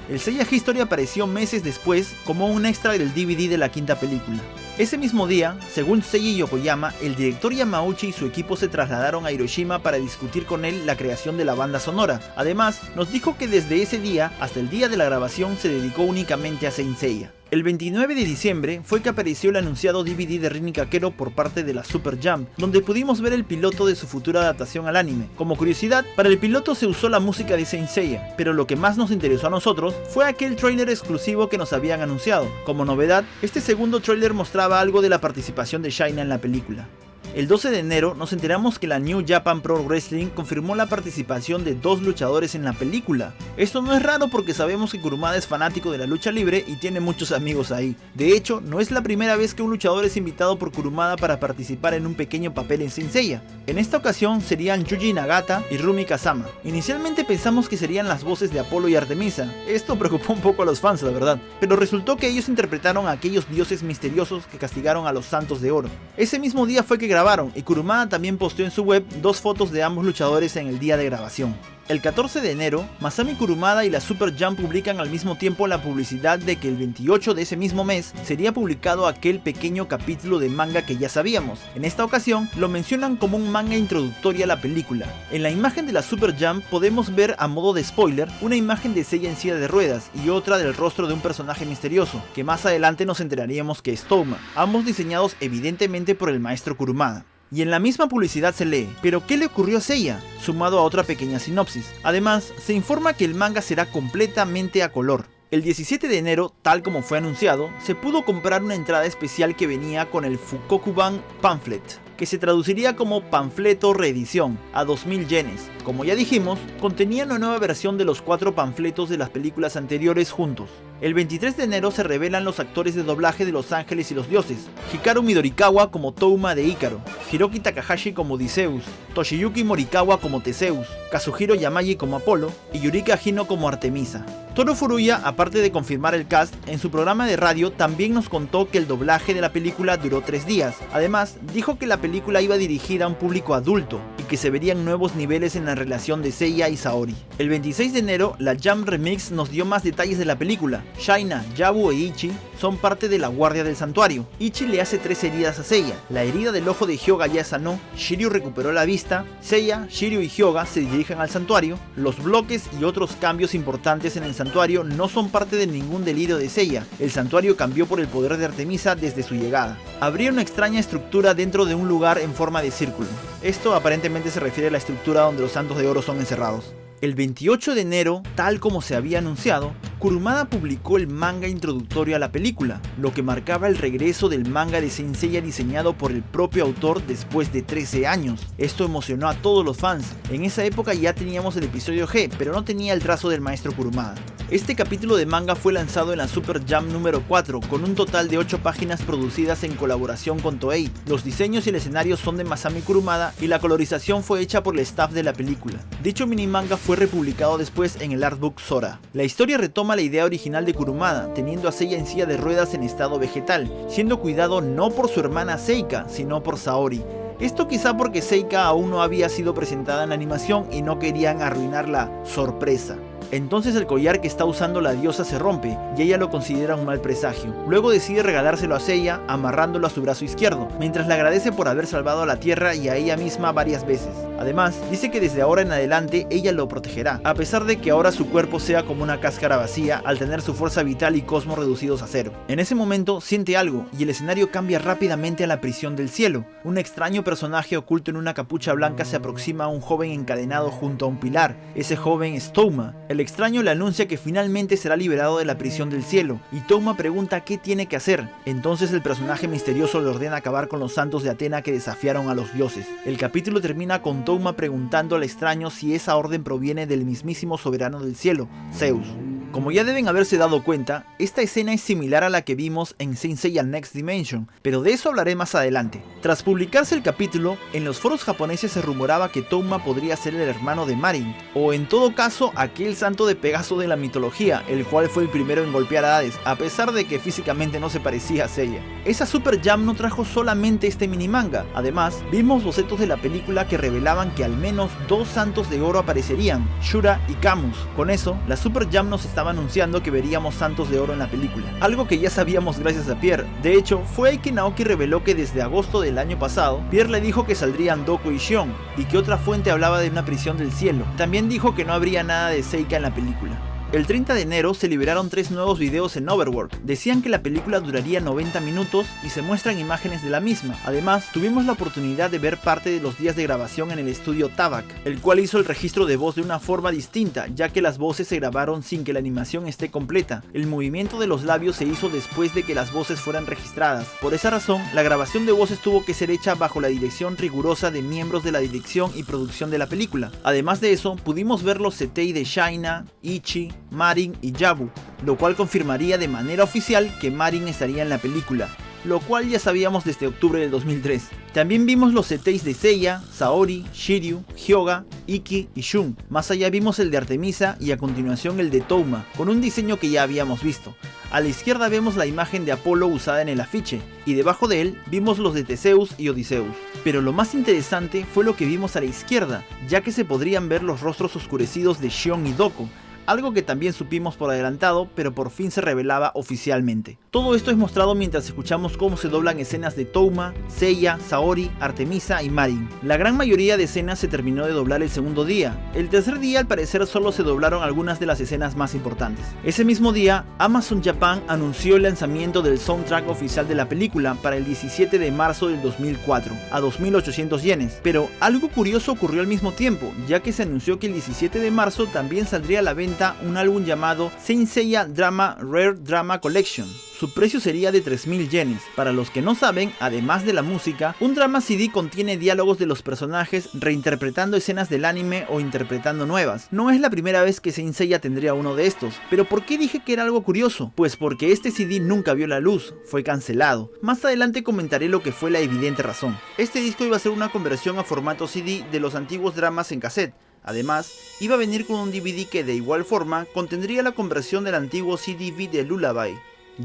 El Seiya History apareció meses después como un extra del DVD de la quinta película. Ese mismo día, según Seiji Yokoyama, el director Yamauchi y su equipo se trasladaron a Hiroshima para discutir con él la creación de la banda sonora. Además, nos dijo que desde ese día hasta el día de la grabación se dedicó únicamente a Saint Seiya. El 29 de diciembre fue que apareció el anunciado DVD de Rin Kakero por parte de la Super Jump, donde pudimos ver el piloto de su futura adaptación al anime. Como curiosidad, para el piloto se usó la música de Saint Seiya, pero lo que más nos interesó a nosotros fue aquel tráiler exclusivo que nos habían anunciado. Como novedad, este segundo tráiler mostraba algo de la participación de Shaina en la película. El 12 de enero nos enteramos que la New Japan Pro Wrestling confirmó la participación de 2 luchadores en la película. Esto no es raro porque sabemos que Kurumada es fanático de la lucha libre y tiene muchos amigos ahí. De hecho, no es la primera vez que un luchador es invitado por Kurumada para participar en un pequeño papel en Saint Seiya. En esta ocasión serían Yuji Nagata y Rumi Kazama. Inicialmente pensamos que serían las voces de Apolo y Artemisa. Esto preocupó un poco a los fans, la verdad, pero resultó que ellos interpretaron a aquellos dioses misteriosos que castigaron a los Santos de Oro. Ese mismo día fue que grabaron, y Kurumada también posteó en su web 2 fotos de ambos luchadores en el día de grabación. El 14 de enero, Masami Kurumada y la Super Jump publican al mismo tiempo la publicidad de que el 28 de ese mismo mes sería publicado aquel pequeño capítulo de manga que ya sabíamos. En esta ocasión lo mencionan como un manga introductorio a la película. En la imagen de la Super Jump podemos ver, a modo de spoiler, una imagen de Seiya en silla de ruedas y otra del rostro de un personaje misterioso, que más adelante nos enteraríamos que es Touma, ambos diseñados evidentemente por el maestro Kurumada. Y en la misma publicidad se lee, ¿pero qué le ocurrió a Seiya?, sumado a otra pequeña sinopsis. Además, se informa que el manga será completamente a color. El 17 de enero, tal como fue anunciado, se pudo comprar una entrada especial que venía con el Fukokuban Pamphlet, que se traduciría como panfleto reedición, a 2000 yenes. Como ya dijimos, contenía una nueva versión de los 4 panfletos de las películas anteriores juntos. El 23 de enero se revelan los actores de doblaje de Los Ángeles y los Dioses: Hikaru Midorikawa como Touma de Ícaro, Hiroki Takahashi como Odisseus, Toshiyuki Morikawa como Teseus, Kazuhiro Yamagi como Apolo y Yurika Hino como Artemisa. Toru Furuya, aparte de confirmar el cast, en su programa de radio también nos contó que el doblaje de la película duró 3 días. Además, dijo que la película iba dirigida a un público adulto y que se verían nuevos niveles en la relación de Seiya y Saori. El 26 de enero, la Jump Remix nos dio más detalles de la película. Shaina, Yabu e Ichi son parte de la guardia del santuario. Ichi le hace 3 heridas a Seiya. La herida del ojo de Hyoga ya sanó, Shiryu recuperó la vista, Seiya, Shiryu y Hyoga se dirigen al santuario. Los bloques y otros cambios importantes en el santuario no son parte de ningún delirio de Seiya. El santuario cambió por el poder de Artemisa desde su llegada. Habría una extraña estructura dentro de un lugar en forma de círculo. Esto aparentemente se refiere a la estructura donde los Santos de Oro son encerrados. El 28 de enero, tal como se había anunciado, Kurumada publicó el manga introductorio a la película, lo que marcaba el regreso del manga de Saint Seiya diseñado por el propio autor después de 13 años. Esto emocionó a todos los fans. En esa época ya teníamos el episodio G, pero no tenía el trazo del maestro Kurumada. Este capítulo de manga fue lanzado en la Super Jump número 4, con un total de 8 páginas producidas en colaboración con Toei. Los diseños y el escenario son de Masami Kurumada y la colorización fue hecha por el staff de la película. Dicho mini manga fue republicado después en el artbook Sora. La historia retoma la idea original de Kurumada, teniendo a Seiya en silla de ruedas en estado vegetal, siendo cuidado no por su hermana Seika, sino por Saori. Esto quizá porque Seika aún no había sido presentada en la animación y no querían arruinar la sorpresa. Entonces el collar que está usando la diosa se rompe y ella lo considera un mal presagio. Luego decide regalárselo a Seiya amarrándolo a su brazo izquierdo, mientras le agradece por haber salvado a la tierra y a ella misma varias veces. Además, dice que desde ahora en adelante ella lo protegerá, a pesar de que ahora su cuerpo sea como una cáscara vacía al tener su fuerza vital y cosmos reducidos a cero. En ese momento siente algo y el escenario cambia rápidamente a la prisión del cielo. Un extraño personaje oculto en una capucha blanca se aproxima a un joven encadenado junto a un pilar. Ese joven es Touma. El extraño le anuncia que finalmente será liberado de la prisión del cielo, y Touma pregunta qué tiene que hacer. Entonces el personaje misterioso le ordena acabar con los santos de Atena que desafiaron a los dioses. El capítulo termina con Touma preguntando al extraño si esa orden proviene del mismísimo soberano del cielo, Zeus. Como ya deben haberse dado cuenta, esta escena es similar a la que vimos en Saint Seiya Next Dimension, pero de eso hablaré más adelante. Tras publicarse el capítulo, en los foros japoneses se rumoraba que Touma podría ser el hermano de Marin, o en todo caso aquel santo de Pegaso de la mitología, el cual fue el primero en golpear a Hades, a pesar de que físicamente no se parecía a Seiya. Esa Super Jump no trajo solamente este mini manga, además vimos bocetos de la película que revelaban que al menos 2 santos de oro aparecerían, Shura y Camus. Con eso, la Super Jump nos estaba anunciando que veríamos santos de oro en la película, algo que ya sabíamos gracias a Pierre. De hecho, fue ahí que Naoki reveló que desde agosto del año pasado, Pierre le dijo que saldrían Doku y Shion, y que otra fuente hablaba de una prisión del cielo. También dijo que no habría nada de Seika en la película. El 30 de enero se liberaron 3 nuevos videos en Overworld. Decían que la película duraría 90 minutos y se muestran imágenes de la misma. Además, tuvimos la oportunidad de ver parte de los días de grabación en el estudio Tabak, el cual hizo el registro de voz de una forma distinta, ya que las voces se grabaron sin que la animación esté completa. El movimiento de los labios se hizo después de que las voces fueran registradas. Por esa razón, la grabación de voces tuvo que ser hecha bajo la dirección rigurosa de miembros de la dirección y producción de la película. Además de eso, pudimos ver los CTI de Shaina, Ichi, Marin y Yabu, lo cual confirmaría de manera oficial que Marin estaría en la película, lo cual ya sabíamos desde octubre del 2003. También vimos los CTIs de Seiya, Saori, Shiryu, Hyoga, Ikki y Shun. Más allá vimos el de Artemisa y a continuación el de Touma, con un diseño que ya habíamos visto. A la izquierda vemos la imagen de Apolo usada en el afiche, y debajo de él vimos los de Teseus y Odiseus. Pero lo más interesante fue lo que vimos a la izquierda, ya que se podrían ver los rostros oscurecidos de Shion y Doko, algo que también supimos por adelantado, pero por fin se revelaba oficialmente. Todo esto es mostrado mientras escuchamos cómo se doblan escenas de Touma, Seiya, Saori, Artemisa y Marin. La gran mayoría de escenas se terminó de doblar el segundo día. El tercer día al parecer solo se doblaron algunas de las escenas más importantes. Ese mismo día, Amazon Japan anunció el lanzamiento del soundtrack oficial de la película para el 17 de marzo del 2004, a 2.800 yenes. Pero algo curioso ocurrió al mismo tiempo, ya que se anunció que el 17 de marzo también saldría a la venta un álbum llamado Saint Seiya Drama Rare Drama Collection. Su precio sería de 3.000 yenes. Para los que no saben, además de la música, un drama CD contiene diálogos de los personajes reinterpretando escenas del anime o interpretando nuevas. No es la primera vez que Saint Seiya tendría uno de estos. ¿Pero por qué dije que era algo curioso? Pues porque este CD nunca vio la luz, fue cancelado. Más adelante comentaré lo que fue la evidente razón. Este disco iba a ser una conversión a formato CD de los antiguos dramas en cassette. Además, iba a venir con un DVD que de igual forma contendría la conversión del antiguo CD-V de Lullaby.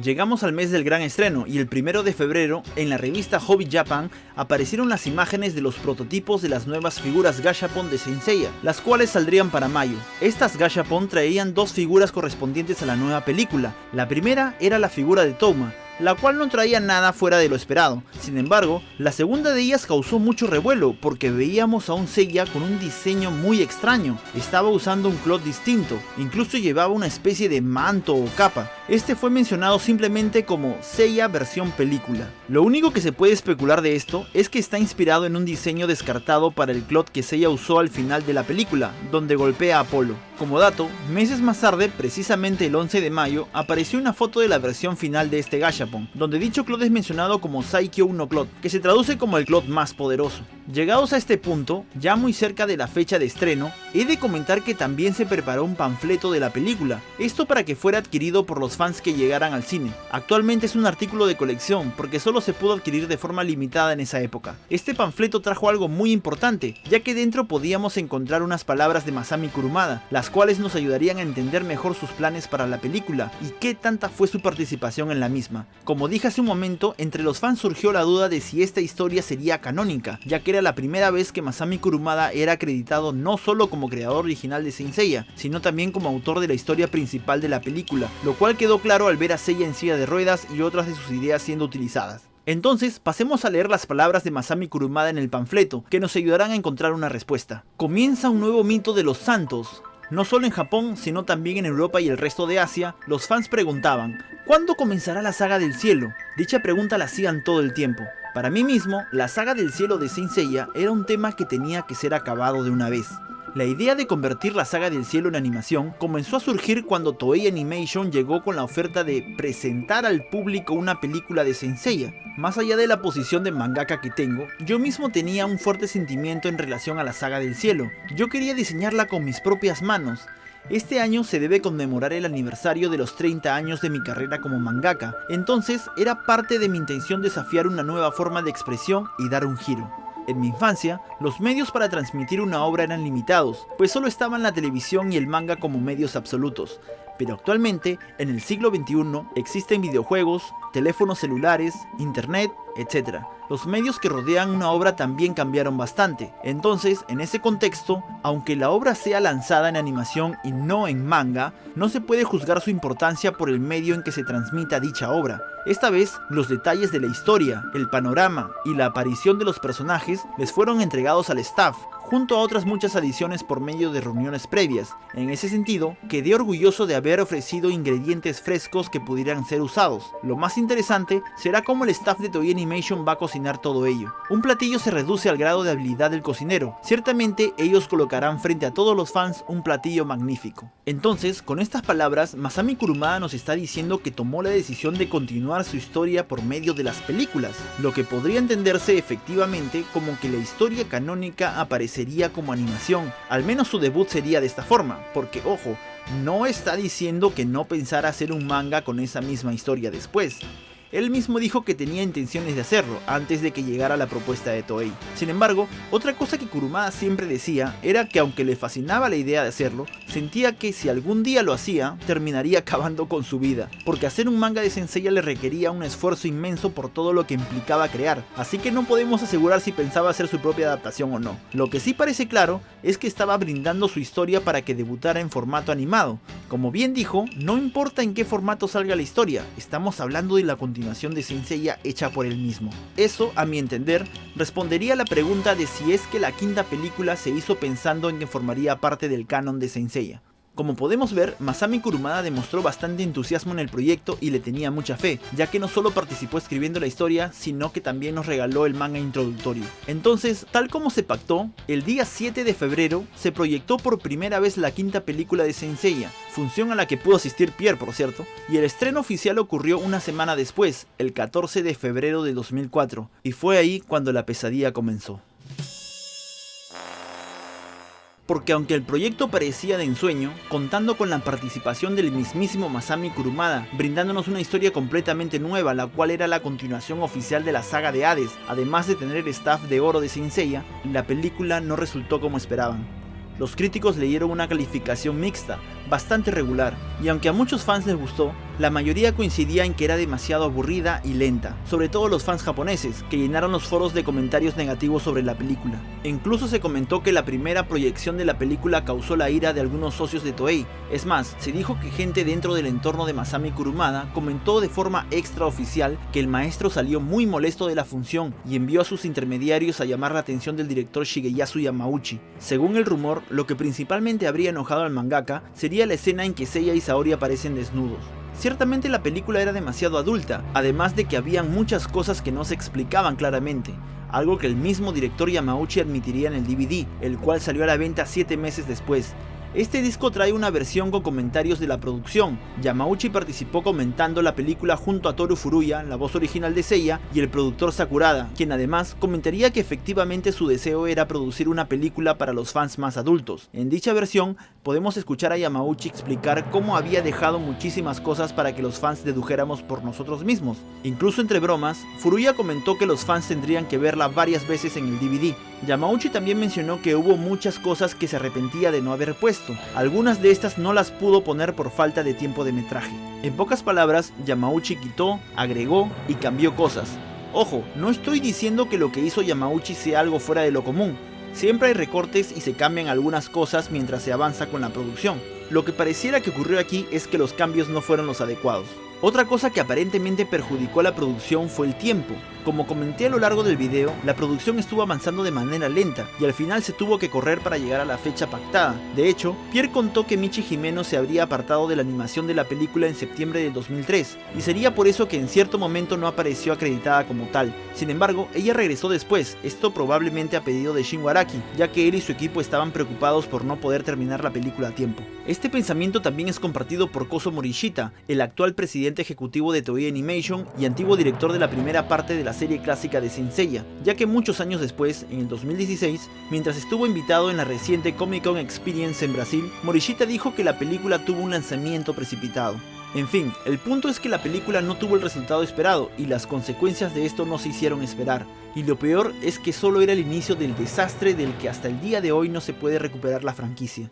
Llegamos al mes del gran estreno y el 1 de febrero, en la revista Hobby Japan, aparecieron las imágenes de los prototipos de las nuevas figuras Gashapon de Saint Seiya, las cuales saldrían para mayo. Estas Gashapon traían 2 figuras correspondientes a la nueva película. La primera era la figura de Touma, la cual no traía nada fuera de lo esperado. Sin embargo, la segunda de ellas causó mucho revuelo porque veíamos a un Seiya con un diseño muy extraño. Estaba usando un cloth distinto, incluso llevaba una especie de manto o capa. Este fue mencionado simplemente como Seiya versión película. Lo único que se puede especular de esto es que está inspirado en un diseño descartado para el cloth que Seiya usó al final de la película, donde golpea a Apolo. Como dato, meses más tarde, precisamente el 11 de mayo, apareció una foto de la versión final de este Gashapon, donde dicho cloth es mencionado como Saikyo no Cloth, que se traduce como el cloth más poderoso. Llegados a este punto, ya muy cerca de la fecha de estreno, he de comentar que también se preparó un panfleto de la película, esto para que fuera adquirido por los fans que llegaran al cine. Actualmente es un artículo de colección, porque solo se pudo adquirir de forma limitada en esa época. Este panfleto trajo algo muy importante, ya que dentro podíamos encontrar unas palabras de Masami Kurumada, las cuales nos ayudarían a entender mejor sus planes para la película y qué tanta fue su participación en la misma. Como dije hace un momento, entre los fans surgió la duda de si esta historia sería canónica, ya que era la primera vez que Masami Kurumada era acreditado no solo como creador original de Saint Seiya, sino también como autor de la historia principal de la película, lo cual quedó claro al ver a Seiya en silla de ruedas y otras de sus ideas siendo utilizadas. Entonces, pasemos a leer las palabras de Masami Kurumada en el panfleto, que nos ayudarán a encontrar una respuesta. Comienza un nuevo mito de los santos. No solo en Japón, sino también en Europa y el resto de Asia, los fans preguntaban, ¿cuándo comenzará la saga del cielo? Dicha pregunta la hacían todo el tiempo. Para mí mismo, la saga del cielo de Saint Seiya era un tema que tenía que ser acabado de una vez. La idea de convertir la saga del cielo en animación comenzó a surgir cuando Toei Animation llegó con la oferta de presentar al público una película de Saint Seiya. Más allá de la posición de mangaka que tengo, yo mismo tenía un fuerte sentimiento en relación a la saga del cielo. Yo quería diseñarla con mis propias manos. Este año se debe conmemorar el aniversario de los 30 años de mi carrera como mangaka, entonces era parte de mi intención desafiar una nueva forma de expresión y dar un giro. En mi infancia, los medios para transmitir una obra eran limitados, pues solo estaban la televisión y el manga como medios absolutos. Pero actualmente, en el siglo XXI, existen videojuegos, teléfonos celulares, internet, etc. Los medios que rodean una obra también cambiaron bastante. Entonces, en ese contexto, aunque la obra sea lanzada en animación y no en manga, no se puede juzgar su importancia por el medio en que se transmita dicha obra. Esta vez, los detalles de la historia, el panorama y la aparición de los personajes les fueron entregados al staff, junto a otras muchas adiciones por medio de reuniones previas. En ese sentido, quedé orgulloso de haber ofrecido ingredientes frescos que pudieran ser usados. Lo más interesante será cómo el staff de Toei Animation va a cocinar todo ello. Un platillo se reduce al grado de habilidad del cocinero. Ciertamente ellos colocarán frente a todos los fans un platillo magnífico. Entonces, con estas palabras, Masami Kurumada nos está diciendo que tomó la decisión de continuar su historia por medio de las películas, lo que podría entenderse efectivamente como que la historia canónica aparecería como animación. Al menos su debut sería de esta forma, porque ojo, no está diciendo que no pensara hacer un manga con esa misma historia después. Él mismo dijo que tenía intenciones de hacerlo antes de que llegara la propuesta de Toei. Sin embargo, otra cosa que Kurumada siempre decía era que aunque le fascinaba la idea de hacerlo, sentía que si algún día lo hacía, terminaría acabando con su vida, porque hacer un manga de Saint-Seiya le requería un esfuerzo inmenso por todo lo que implicaba crear, así que no podemos asegurar si pensaba hacer su propia adaptación o no. Lo que sí parece claro es que estaba brindando su historia para que debutara en formato animado. Como bien dijo, no importa en qué formato salga la historia, estamos hablando de la continuación de Saint-Seiya hecha por él mismo. Eso, a mi entender, respondería a la pregunta de si es que la quinta película se hizo pensando en que formaría parte del canon de Saint-Seiya. Como podemos ver, Masami Kurumada demostró bastante entusiasmo en el proyecto y le tenía mucha fe, ya que no solo participó escribiendo la historia, sino que también nos regaló el manga introductorio. Entonces, tal como se pactó, el día 7 de febrero se proyectó por primera vez la quinta película de Saint-Seiya, función a la que pudo asistir Pierre, por cierto, y el estreno oficial ocurrió una semana después, el 14 de febrero de 2004, y fue ahí cuando la pesadilla comenzó. Porque aunque el proyecto parecía de ensueño, contando con la participación del mismísimo Masami Kurumada, brindándonos una historia completamente nueva, la cual era la continuación oficial de la saga de Hades, además de tener el staff de oro de Saint-Seiya, la película no resultó como esperaban. Los críticos le dieron una calificación mixta, bastante regular, y aunque a muchos fans les gustó, la mayoría coincidía en que era demasiado aburrida y lenta, sobre todo los fans japoneses, que llenaron los foros de comentarios negativos sobre la película. E incluso se comentó que la primera proyección de la película causó la ira de algunos socios de Toei. Es más, se dijo que gente dentro del entorno de Masami Kurumada comentó de forma extraoficial que el maestro salió muy molesto de la función y envió a sus intermediarios a llamar la atención del director Shigeyasu Yamauchi. Según el rumor, lo que principalmente habría enojado al mangaka sería la escena en que Seiya y Saori aparecen desnudos. Ciertamente la película era demasiado adulta, además de que habían muchas cosas que no se explicaban claramente, algo que el mismo director Yamauchi admitiría en el DVD, el cual salió a la venta 7 meses después. Este disco trae una versión con comentarios de la producción. Yamauchi participó comentando la película junto a Toru Furuya, la voz original de Seiya, y el productor Sakurada, quien además comentaría que efectivamente su deseo era producir una película para los fans más adultos. En dicha versión, podemos escuchar a Yamauchi explicar cómo había dejado muchísimas cosas para que los fans dedujéramos por nosotros mismos. Incluso entre bromas, Furuya comentó que los fans tendrían que verla varias veces en el DVD. Yamauchi también mencionó que hubo muchas cosas que se arrepentía de no haber puesto. Algunas de estas no las pudo poner por falta de tiempo de metraje. En pocas palabras, Yamauchi quitó, agregó y cambió cosas. Ojo, no estoy diciendo que lo que hizo Yamauchi sea algo fuera de lo común. Siempre hay recortes y se cambian algunas cosas mientras se avanza con la producción. Lo que pareciera que ocurrió aquí es que los cambios no fueron los adecuados. Otra cosa que aparentemente perjudicó a la producción fue el tiempo. Como comenté a lo largo del video, la producción estuvo avanzando de manera lenta y al final se tuvo que correr para llegar a la fecha pactada. De hecho, Pierre contó que Michi Himeno se habría apartado de la animación de la película en septiembre del 2003 y sería por eso que en cierto momento no apareció acreditada como tal. Sin embargo, ella regresó después, esto probablemente a pedido de Shingo Araki, ya que él y su equipo estaban preocupados por no poder terminar la película a tiempo. Este pensamiento también es compartido por Kozo Morishita, el actual presidente ejecutivo de Toei Animation y antiguo director de la primera parte de la serie clásica de Saint-Seiya, ya que muchos años después, en el 2016, mientras estuvo invitado en la reciente Comic Con Experience en Brasil, Morishita dijo que la película tuvo un lanzamiento precipitado. En fin, el punto es que la película no tuvo el resultado esperado y las consecuencias de esto no se hicieron esperar. Y lo peor es que solo era el inicio del desastre del que hasta el día de hoy no se puede recuperar la franquicia.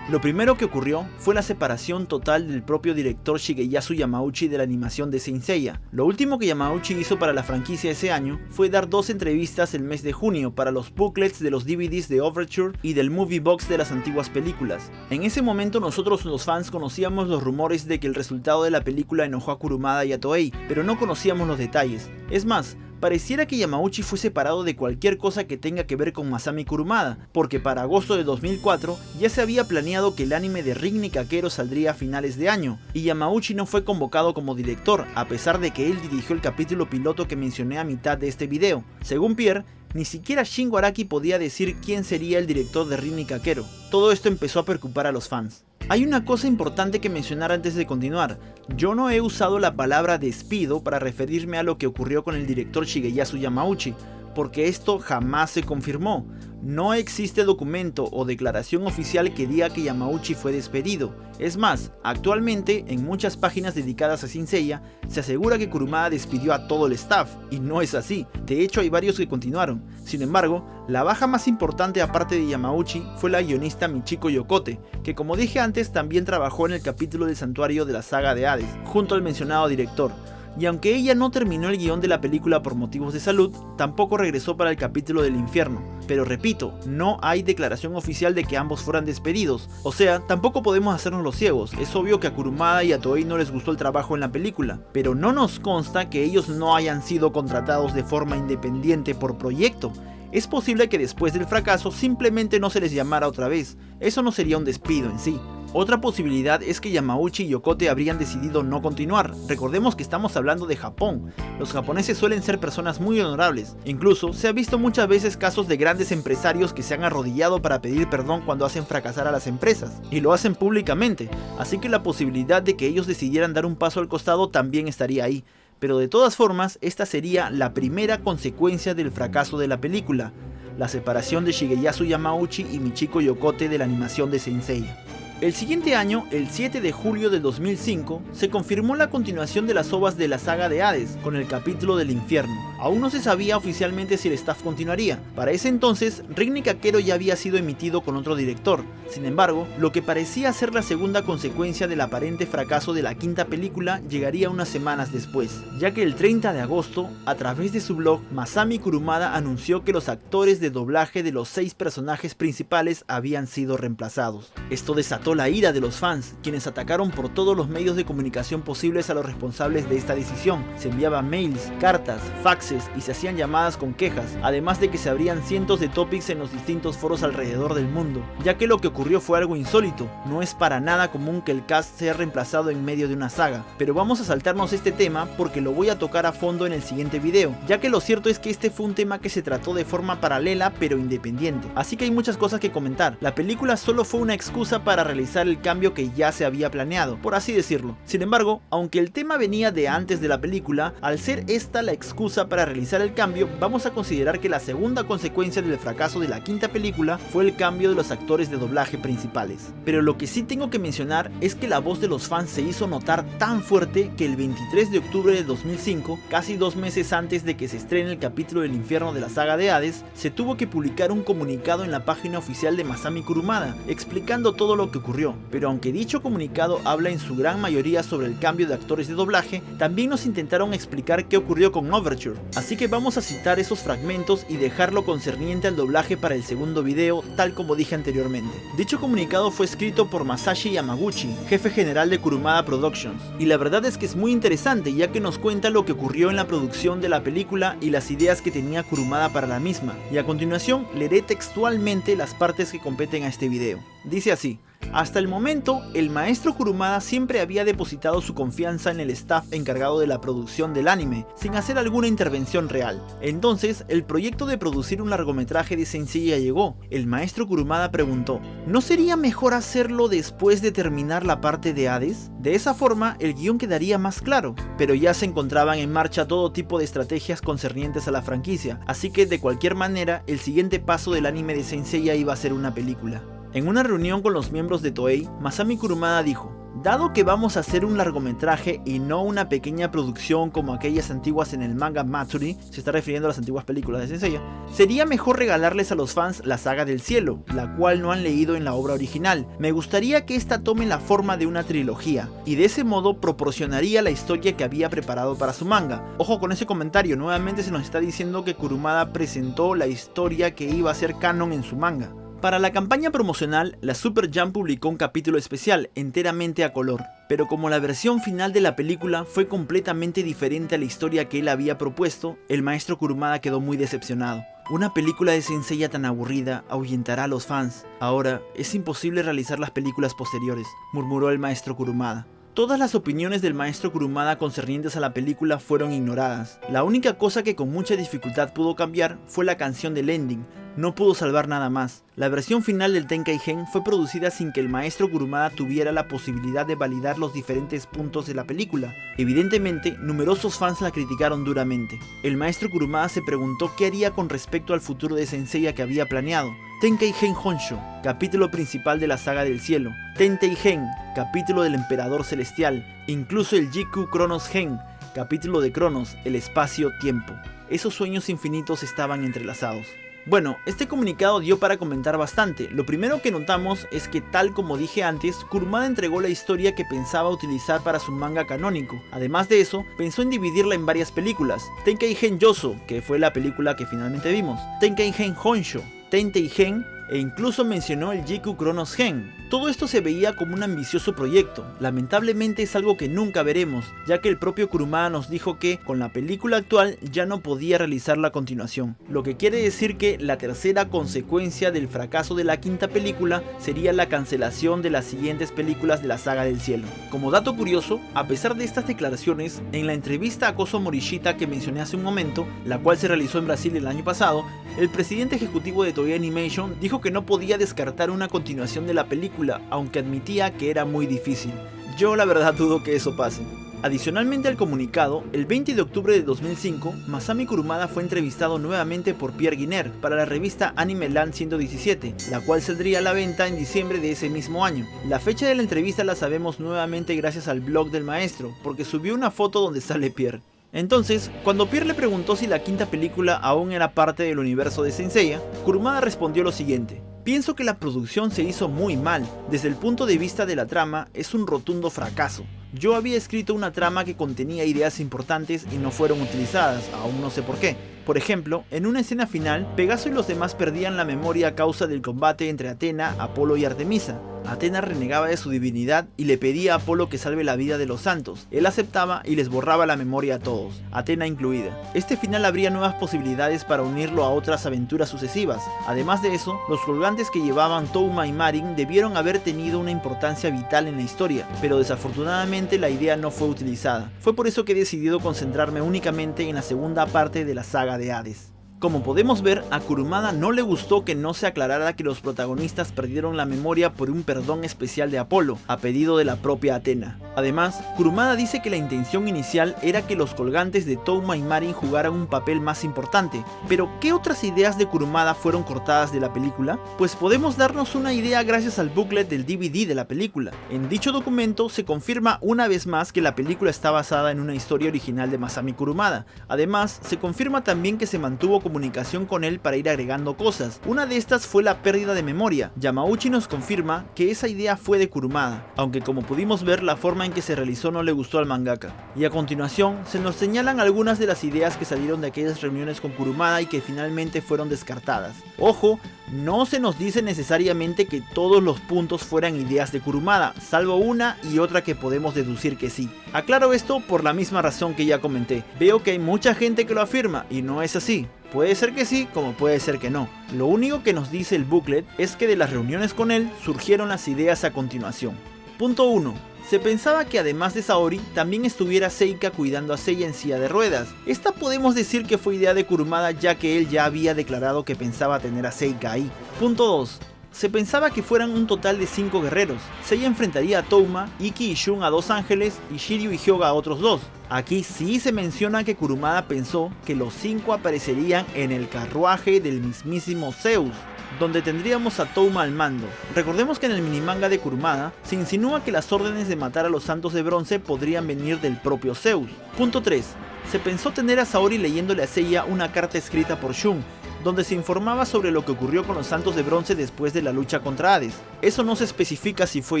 Lo primero que ocurrió fue la separación total del propio director Shigeyasu Yamauchi de la animación de Saint-Seiya. Lo último que Yamauchi hizo para la franquicia ese año fue dar 2 entrevistas el mes de junio para los booklets de los DVDs de Overture y del Movie Box de las antiguas películas. En ese momento nosotros los fans conocíamos los rumores de que el resultado de la película enojó a Kurumada y a Toei, pero no conocíamos los detalles. Es más, pareciera que Yamauchi fue separado de cualquier cosa que tenga que ver con Masami Kurumada, porque para agosto de 2004 ya se había planeado que el anime de Rin Kakero saldría a finales de año, y Yamauchi no fue convocado como director, a pesar de que él dirigió el capítulo piloto que mencioné a mitad de este video. Según Pierre, ni siquiera Shingo Araki podía decir quién sería el director de Rin Kakero. Todo esto empezó a preocupar a los fans. Hay una cosa importante que mencionar antes de continuar. Yo no he usado la palabra despido para referirme a lo que ocurrió con el director Shigeyasu Yamauchi, porque esto jamás se confirmó. No existe documento o declaración oficial que diga que Yamauchi fue despedido. Es más, actualmente en muchas páginas dedicadas a Saint Seiya se asegura que Kurumada despidió a todo el staff, y no es así. De hecho, hay varios que continuaron. Sin embargo, la baja más importante aparte de Yamauchi fue la guionista Michiko Yokote, que como dije antes también trabajó en el capítulo del santuario de la saga de Hades, junto al mencionado director. Y aunque ella no terminó el guión de la película por motivos de salud, tampoco regresó para el capítulo del infierno. Pero repito, no hay declaración oficial de que ambos fueran despedidos, o sea, tampoco podemos hacernos los ciegos. Es obvio que a Kurumada y a Toei no les gustó el trabajo en la película, pero no nos consta que ellos no hayan sido contratados de forma independiente por proyecto. Es posible que después del fracaso simplemente no se les llamara otra vez. Eso no sería un despido en sí. Otra posibilidad es que Yamauchi y Yokote habrían decidido no continuar. Recordemos que estamos hablando de Japón. Los japoneses suelen ser personas muy honorables. Incluso se ha visto muchas veces casos de grandes empresarios que se han arrodillado para pedir perdón cuando hacen fracasar a las empresas. Y lo hacen públicamente. Así que la posibilidad de que ellos decidieran dar un paso al costado también estaría ahí. Pero de todas formas, esta sería la primera consecuencia del fracaso de la película. La separación de Shigeyasu Yamauchi y Michiko Yokote de la animación de Saint Seiya. El siguiente año, el 7 de julio de 2005, se confirmó la continuación de las OVAs de la saga de Hades, con el capítulo del infierno. Aún no se sabía oficialmente si el staff continuaría. Para ese entonces, Rin Kakero ya había sido emitido con otro director. Sin embargo, lo que parecía ser la segunda consecuencia del aparente fracaso de la quinta película llegaría unas semanas después, ya que el 30 de agosto, a través de su blog, Masami Kurumada anunció que los actores de doblaje de los 6 personajes principales habían sido reemplazados. Esto desató la ira de los fans, quienes atacaron por todos los medios de comunicación posibles a los responsables de esta decisión. Se enviaban mails, cartas, faxes y se hacían llamadas con quejas, además de que se abrían cientos de topics en los distintos foros alrededor del mundo, ya que lo que ocurrió fue algo insólito. No es para nada común que el cast sea reemplazado en medio de una saga, pero vamos a saltarnos este tema porque lo voy a tocar a fondo en el siguiente video, ya que lo cierto es que este fue un tema que se trató de forma paralela pero independiente, así que hay muchas cosas que comentar. La película solo fue una excusa para realizar el cambio que ya se había planeado, por así decirlo. Sin embargo, aunque el tema venía de antes de la película, al ser esta la excusa para realizar el cambio, vamos a considerar que la segunda consecuencia del fracaso de la quinta película fue el cambio de los actores de doblaje principales. Pero lo que sí tengo que mencionar es que la voz de los fans se hizo notar tan fuerte que el 23 de octubre de 2005, casi 2 meses antes de que se estrene el capítulo del infierno de la saga de Hades, se tuvo que publicar un comunicado en la página oficial de Masami Kurumada, explicando todo lo que ocurrió. Pero aunque dicho comunicado habla en su gran mayoría sobre el cambio de actores de doblaje, también nos intentaron explicar qué ocurrió con Overture. Así que vamos a citar esos fragmentos y dejarlo concerniente al doblaje para el segundo video, tal como dije anteriormente. Dicho comunicado fue escrito por Masashi Yamaguchi, jefe general de Kurumada Productions, y la verdad es que es muy interesante, ya que nos cuenta lo que ocurrió en la producción de la película y las ideas que tenía Kurumada para la misma. Y a continuación leeré textualmente las partes que competen a este video. Dice así: hasta el momento, el maestro Kurumada siempre había depositado su confianza en el staff encargado de la producción del anime, sin hacer alguna intervención real. Entonces, el proyecto de producir un largometraje de Saint Seiya llegó. El maestro Kurumada preguntó: ¿no sería mejor hacerlo después de terminar la parte de Hades? De esa forma, el guión quedaría más claro. Pero ya se encontraban en marcha todo tipo de estrategias concernientes a la franquicia, así que de cualquier manera, el siguiente paso del anime de Saint Seiya iba a ser una película. En una reunión con los miembros de Toei, Masami Kurumada dijo: dado que vamos a hacer un largometraje y no una pequeña producción como aquellas antiguas en el manga Matsuri, se está refiriendo a las antiguas películas de Saint Seiya, sería mejor regalarles a los fans la saga del cielo, la cual no han leído en la obra original. Me gustaría que esta tome la forma de una trilogía, y de ese modo proporcionaría la historia que había preparado para su manga. Ojo con ese comentario, nuevamente se nos está diciendo que Kurumada presentó la historia que iba a ser canon en su manga. Para la campaña promocional, la Super Jump publicó un capítulo especial enteramente a color, pero como la versión final de la película fue completamente diferente a la historia que él había propuesto, el maestro Kurumada quedó muy decepcionado. Una película de Saint Seiya tan aburrida ahuyentará a los fans. Ahora, es imposible realizar las películas posteriores, murmuró el maestro Kurumada. Todas las opiniones del maestro Kurumada concernientes a la película fueron ignoradas. La única cosa que con mucha dificultad pudo cambiar fue la canción del ending. No pudo salvar nada más. La versión final del Tenkaigen fue producida sin que el maestro Kurumada tuviera la posibilidad de validar los diferentes puntos de la película. Evidentemente, numerosos fans la criticaron duramente. El maestro Kurumada se preguntó qué haría con respecto al futuro de Saint Seiya que había planeado. Tenkaigen Honsho, capítulo principal de la saga del cielo. Tenteigen, capítulo del emperador celestial. Incluso el Jiku Kronos Gen, capítulo de Cronos, el espacio-tiempo. Esos sueños infinitos estaban entrelazados. Bueno, este comunicado dio para comentar bastante. Lo primero que notamos es que, tal como dije antes, Kurumada entregó la historia que pensaba utilizar para su manga canónico. Además de eso, pensó en dividirla en varias películas. Tenkaigen Yoso, que fue la película que finalmente vimos. Tenkaigen Honsho, Tenteigen, e incluso mencionó el Jiku Kronos Gen. Todo esto se veía como un ambicioso proyecto. Lamentablemente es algo que nunca veremos, ya que el propio Kurumada nos dijo que con la película actual ya no podía realizar la continuación, lo que quiere decir que la tercera consecuencia del fracaso de la quinta película sería la cancelación de las siguientes películas de la saga del cielo. Como dato curioso, a pesar de estas declaraciones, en la entrevista a Kozo Morishita que mencioné hace un momento, la cual se realizó en Brasil el año pasado, el presidente ejecutivo de Toei Animation dijo que no podía descartar una continuación de la película, aunque admitía que era muy difícil. Yo la verdad dudo que eso pase. Adicionalmente al comunicado, el 20 de octubre de 2005, Masami Kurumada fue entrevistado nuevamente por Pierre Guiner para la revista Anime Land 117, la cual saldría a la venta en diciembre de ese mismo año. La fecha de la entrevista la sabemos nuevamente gracias al blog del maestro, porque subió una foto donde sale Pierre. Entonces, cuando Pierre le preguntó si la quinta película aún era parte del universo de Saint Seiya, Kurumada respondió lo siguiente: pienso que la producción se hizo muy mal, desde el punto de vista de la trama es un rotundo fracaso. Yo había escrito una trama que contenía ideas importantes y no fueron utilizadas, aún no sé por qué. Por ejemplo, en una escena final, Pegaso y los demás perdían la memoria a causa del combate entre Atena, Apolo y Artemisa. Atena renegaba de su divinidad y le pedía a Apolo que salve la vida de los santos. Él aceptaba y les borraba la memoria a todos, Atena incluida. Este final abría nuevas posibilidades para unirlo a otras aventuras sucesivas. Además de eso, los colgantes que llevaban Touma y Marin debieron haber tenido una importancia vital en la historia, pero desafortunadamente la idea no fue utilizada. Fue por eso que he decidido concentrarme únicamente en la segunda parte de la saga de Hades. Como podemos ver, a Kurumada no le gustó que no se aclarara que los protagonistas perdieron la memoria por un perdón especial de Apolo, a pedido de la propia Atena. Además, Kurumada dice que la intención inicial era que los colgantes de Touma y Marin jugaran un papel más importante. Pero, ¿qué otras ideas de Kurumada fueron cortadas de la película? Pues podemos darnos una idea gracias al booklet del DVD de la película. En dicho documento se confirma una vez más que la película está basada en una historia original de Masami Kurumada. Además, se confirma también que se mantuvo comunicación con él para ir agregando cosas. Una de estas fue la pérdida de memoria. Yamauchi nos confirma que esa idea fue de Kurumada, aunque como pudimos ver la forma en que se realizó no le gustó al mangaka. Y a continuación se nos señalan algunas de las ideas que salieron de aquellas reuniones con Kurumada y que finalmente fueron descartadas. Ojo, no se nos dice necesariamente que todos los puntos fueran ideas de Kurumada, salvo una y otra que podemos deducir que sí. Aclaro esto por la misma razón que ya comenté. Veo que hay mucha gente que lo afirma y no es así. Puede ser que sí, como puede ser que no. Lo único que nos dice el booklet es que de las reuniones con él surgieron las ideas a continuación. Punto 1. Se pensaba que además de Saori, también estuviera Seika cuidando a Seiya en silla de ruedas. Esta podemos decir que fue idea de Kurumada, ya que él ya había declarado que pensaba tener a Seika ahí. Punto 2. Se pensaba que fueran un total de 5 guerreros. Seiya enfrentaría a Touma, Ikki y Shun a 2 ángeles y Shiryu y Hyoga a otros 2. Aquí sí se menciona que Kurumada pensó que los 5 aparecerían en el carruaje del mismísimo Zeus, donde tendríamos a Touma al mando. Recordemos que en el minimanga de Kurumada se insinúa que las órdenes de matar a los santos de bronce podrían venir del propio Zeus. Punto 3. Se pensó tener a Saori leyéndole a Seiya una carta escrita por Shun, donde se informaba sobre lo que ocurrió con los Santos de Bronce después de la lucha contra Hades. Eso no se especifica si fue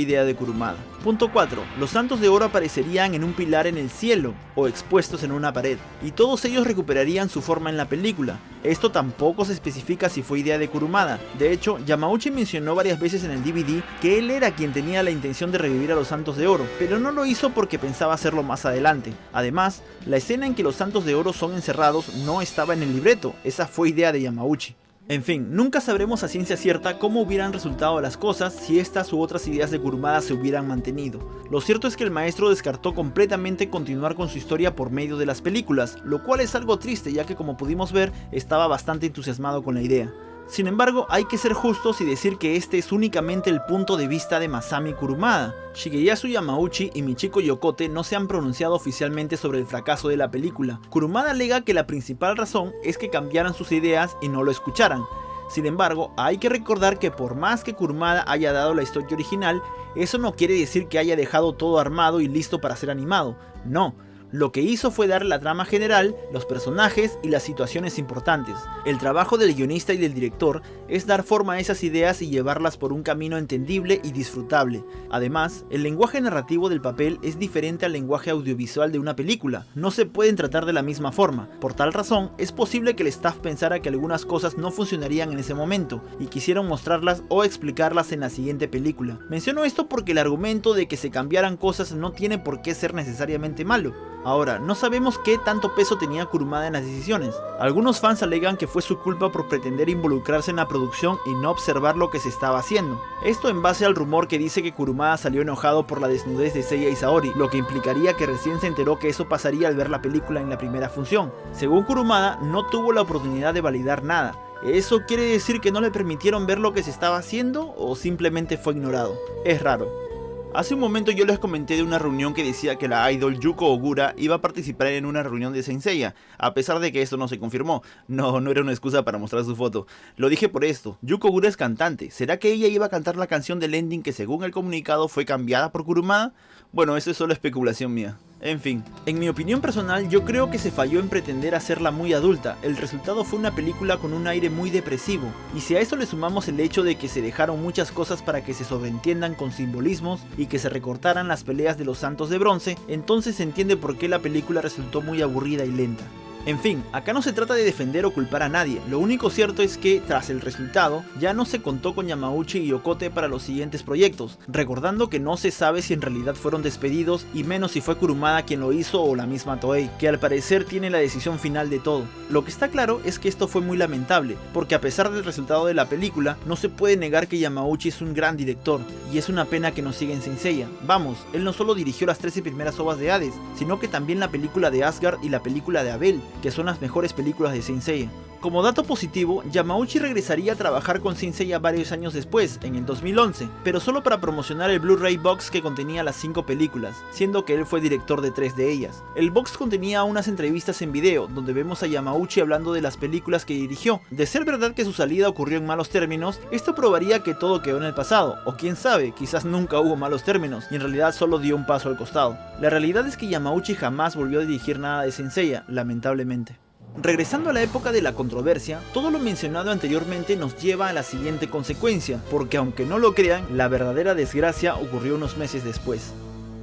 idea de Kurumada. Punto 4. Los Santos de Oro aparecerían en un pilar en el cielo, o expuestos en una pared, y todos ellos recuperarían su forma en la película. Esto tampoco se especifica si fue idea de Kurumada. De hecho, Yamauchi mencionó varias veces en el DVD que él era quien tenía la intención de revivir a los Santos de Oro, pero no lo hizo porque pensaba hacerlo más adelante. Además, la escena en que los Santos de Oro son encerrados no estaba en el libreto, esa fue idea de Yamauchi. En fin, nunca sabremos a ciencia cierta cómo hubieran resultado las cosas si estas u otras ideas de Kurumada se hubieran mantenido. Lo cierto es que el maestro descartó completamente continuar con su historia por medio de las películas, lo cual es algo triste ya que, como pudimos ver, estaba bastante entusiasmado con la idea. Sin embargo, hay que ser justos y decir que este es únicamente el punto de vista de Masami Kurumada. Shigeyasu Yamauchi y Michiko Yokote no se han pronunciado oficialmente sobre el fracaso de la película. Kurumada alega que la principal razón es que cambiaran sus ideas y no lo escucharan. Sin embargo, hay que recordar que por más que Kurumada haya dado la historia original, eso no quiere decir que haya dejado todo armado y listo para ser animado. No. Lo que hizo fue dar la trama general, los personajes y las situaciones importantes. El trabajo del guionista y del director es dar forma a esas ideas y llevarlas por un camino entendible y disfrutable. Además, el lenguaje narrativo del papel es diferente al lenguaje audiovisual de una película. No se pueden tratar de la misma forma. Por tal razón, es posible que el staff pensara que algunas cosas no funcionarían en ese momento y quisieron mostrarlas o explicarlas en la siguiente película. Menciono esto porque el argumento de que se cambiaran cosas no tiene por qué ser necesariamente malo. Ahora, no sabemos qué tanto peso tenía Kurumada en las decisiones. Algunos fans alegan que fue su culpa por pretender involucrarse en la producción y no observar lo que se estaba haciendo. Esto en base al rumor que dice que Kurumada salió enojado por la desnudez de Seiya y Saori, lo que implicaría que recién se enteró que eso pasaría al ver la película en la primera función. Según Kurumada, no tuvo la oportunidad de validar nada. ¿Eso quiere decir que no le permitieron ver lo que se estaba haciendo o simplemente fue ignorado? Es raro. Hace un momento yo les comenté de una reunión que decía que la idol Yuko Ogura iba a participar en una reunión de Saint Seiya, a pesar de que esto no se confirmó. No era una excusa para mostrar su foto. Lo dije por esto, Yuko Ogura es cantante. ¿Será que ella iba a cantar la canción del ending que según el comunicado fue cambiada por Kurumada? Bueno, eso es solo especulación mía. En fin, en mi opinión personal yo creo que se falló en pretender hacerla muy adulta. El resultado fue una película con un aire muy depresivo, y si a eso le sumamos el hecho de que se dejaron muchas cosas para que se sobreentiendan con simbolismos y que se recortaran las peleas de los Santos de Bronce, entonces se entiende por qué la película resultó muy aburrida y lenta. En fin, acá no se trata de defender o culpar a nadie, lo único cierto es que, tras el resultado, ya no se contó con Yamauchi y Yokote para los siguientes proyectos, recordando que no se sabe si en realidad fueron despedidos y menos si fue Kurumada quien lo hizo o la misma Toei, que al parecer tiene la decisión final de todo. Lo que está claro es que esto fue muy lamentable, porque a pesar del resultado de la película, no se puede negar que Yamauchi es un gran director, y es una pena que no siga en Saint Seiya. Vamos, él no solo dirigió las 13 primeras ovas de Hades, sino que también la película de Asgard y la película de Abel, que son las mejores películas de Saint Seiya. Como dato positivo, Yamauchi regresaría a trabajar con Saint Seiya varios años después, en el 2011, pero solo para promocionar el Blu-ray box que contenía las 5 películas, siendo que él fue director de 3 de ellas. El box contenía unas entrevistas en video, donde vemos a Yamauchi hablando de las películas que dirigió. De ser verdad que su salida ocurrió en malos términos, esto probaría que todo quedó en el pasado, o quién sabe, quizás nunca hubo malos términos, y en realidad solo dio un paso al costado. La realidad es que Yamauchi jamás volvió a dirigir nada de Saint Seiya, lamentablemente. Regresando a la época de la controversia, todo lo mencionado anteriormente nos lleva a la siguiente consecuencia, porque aunque no lo crean, la verdadera desgracia ocurrió unos meses después.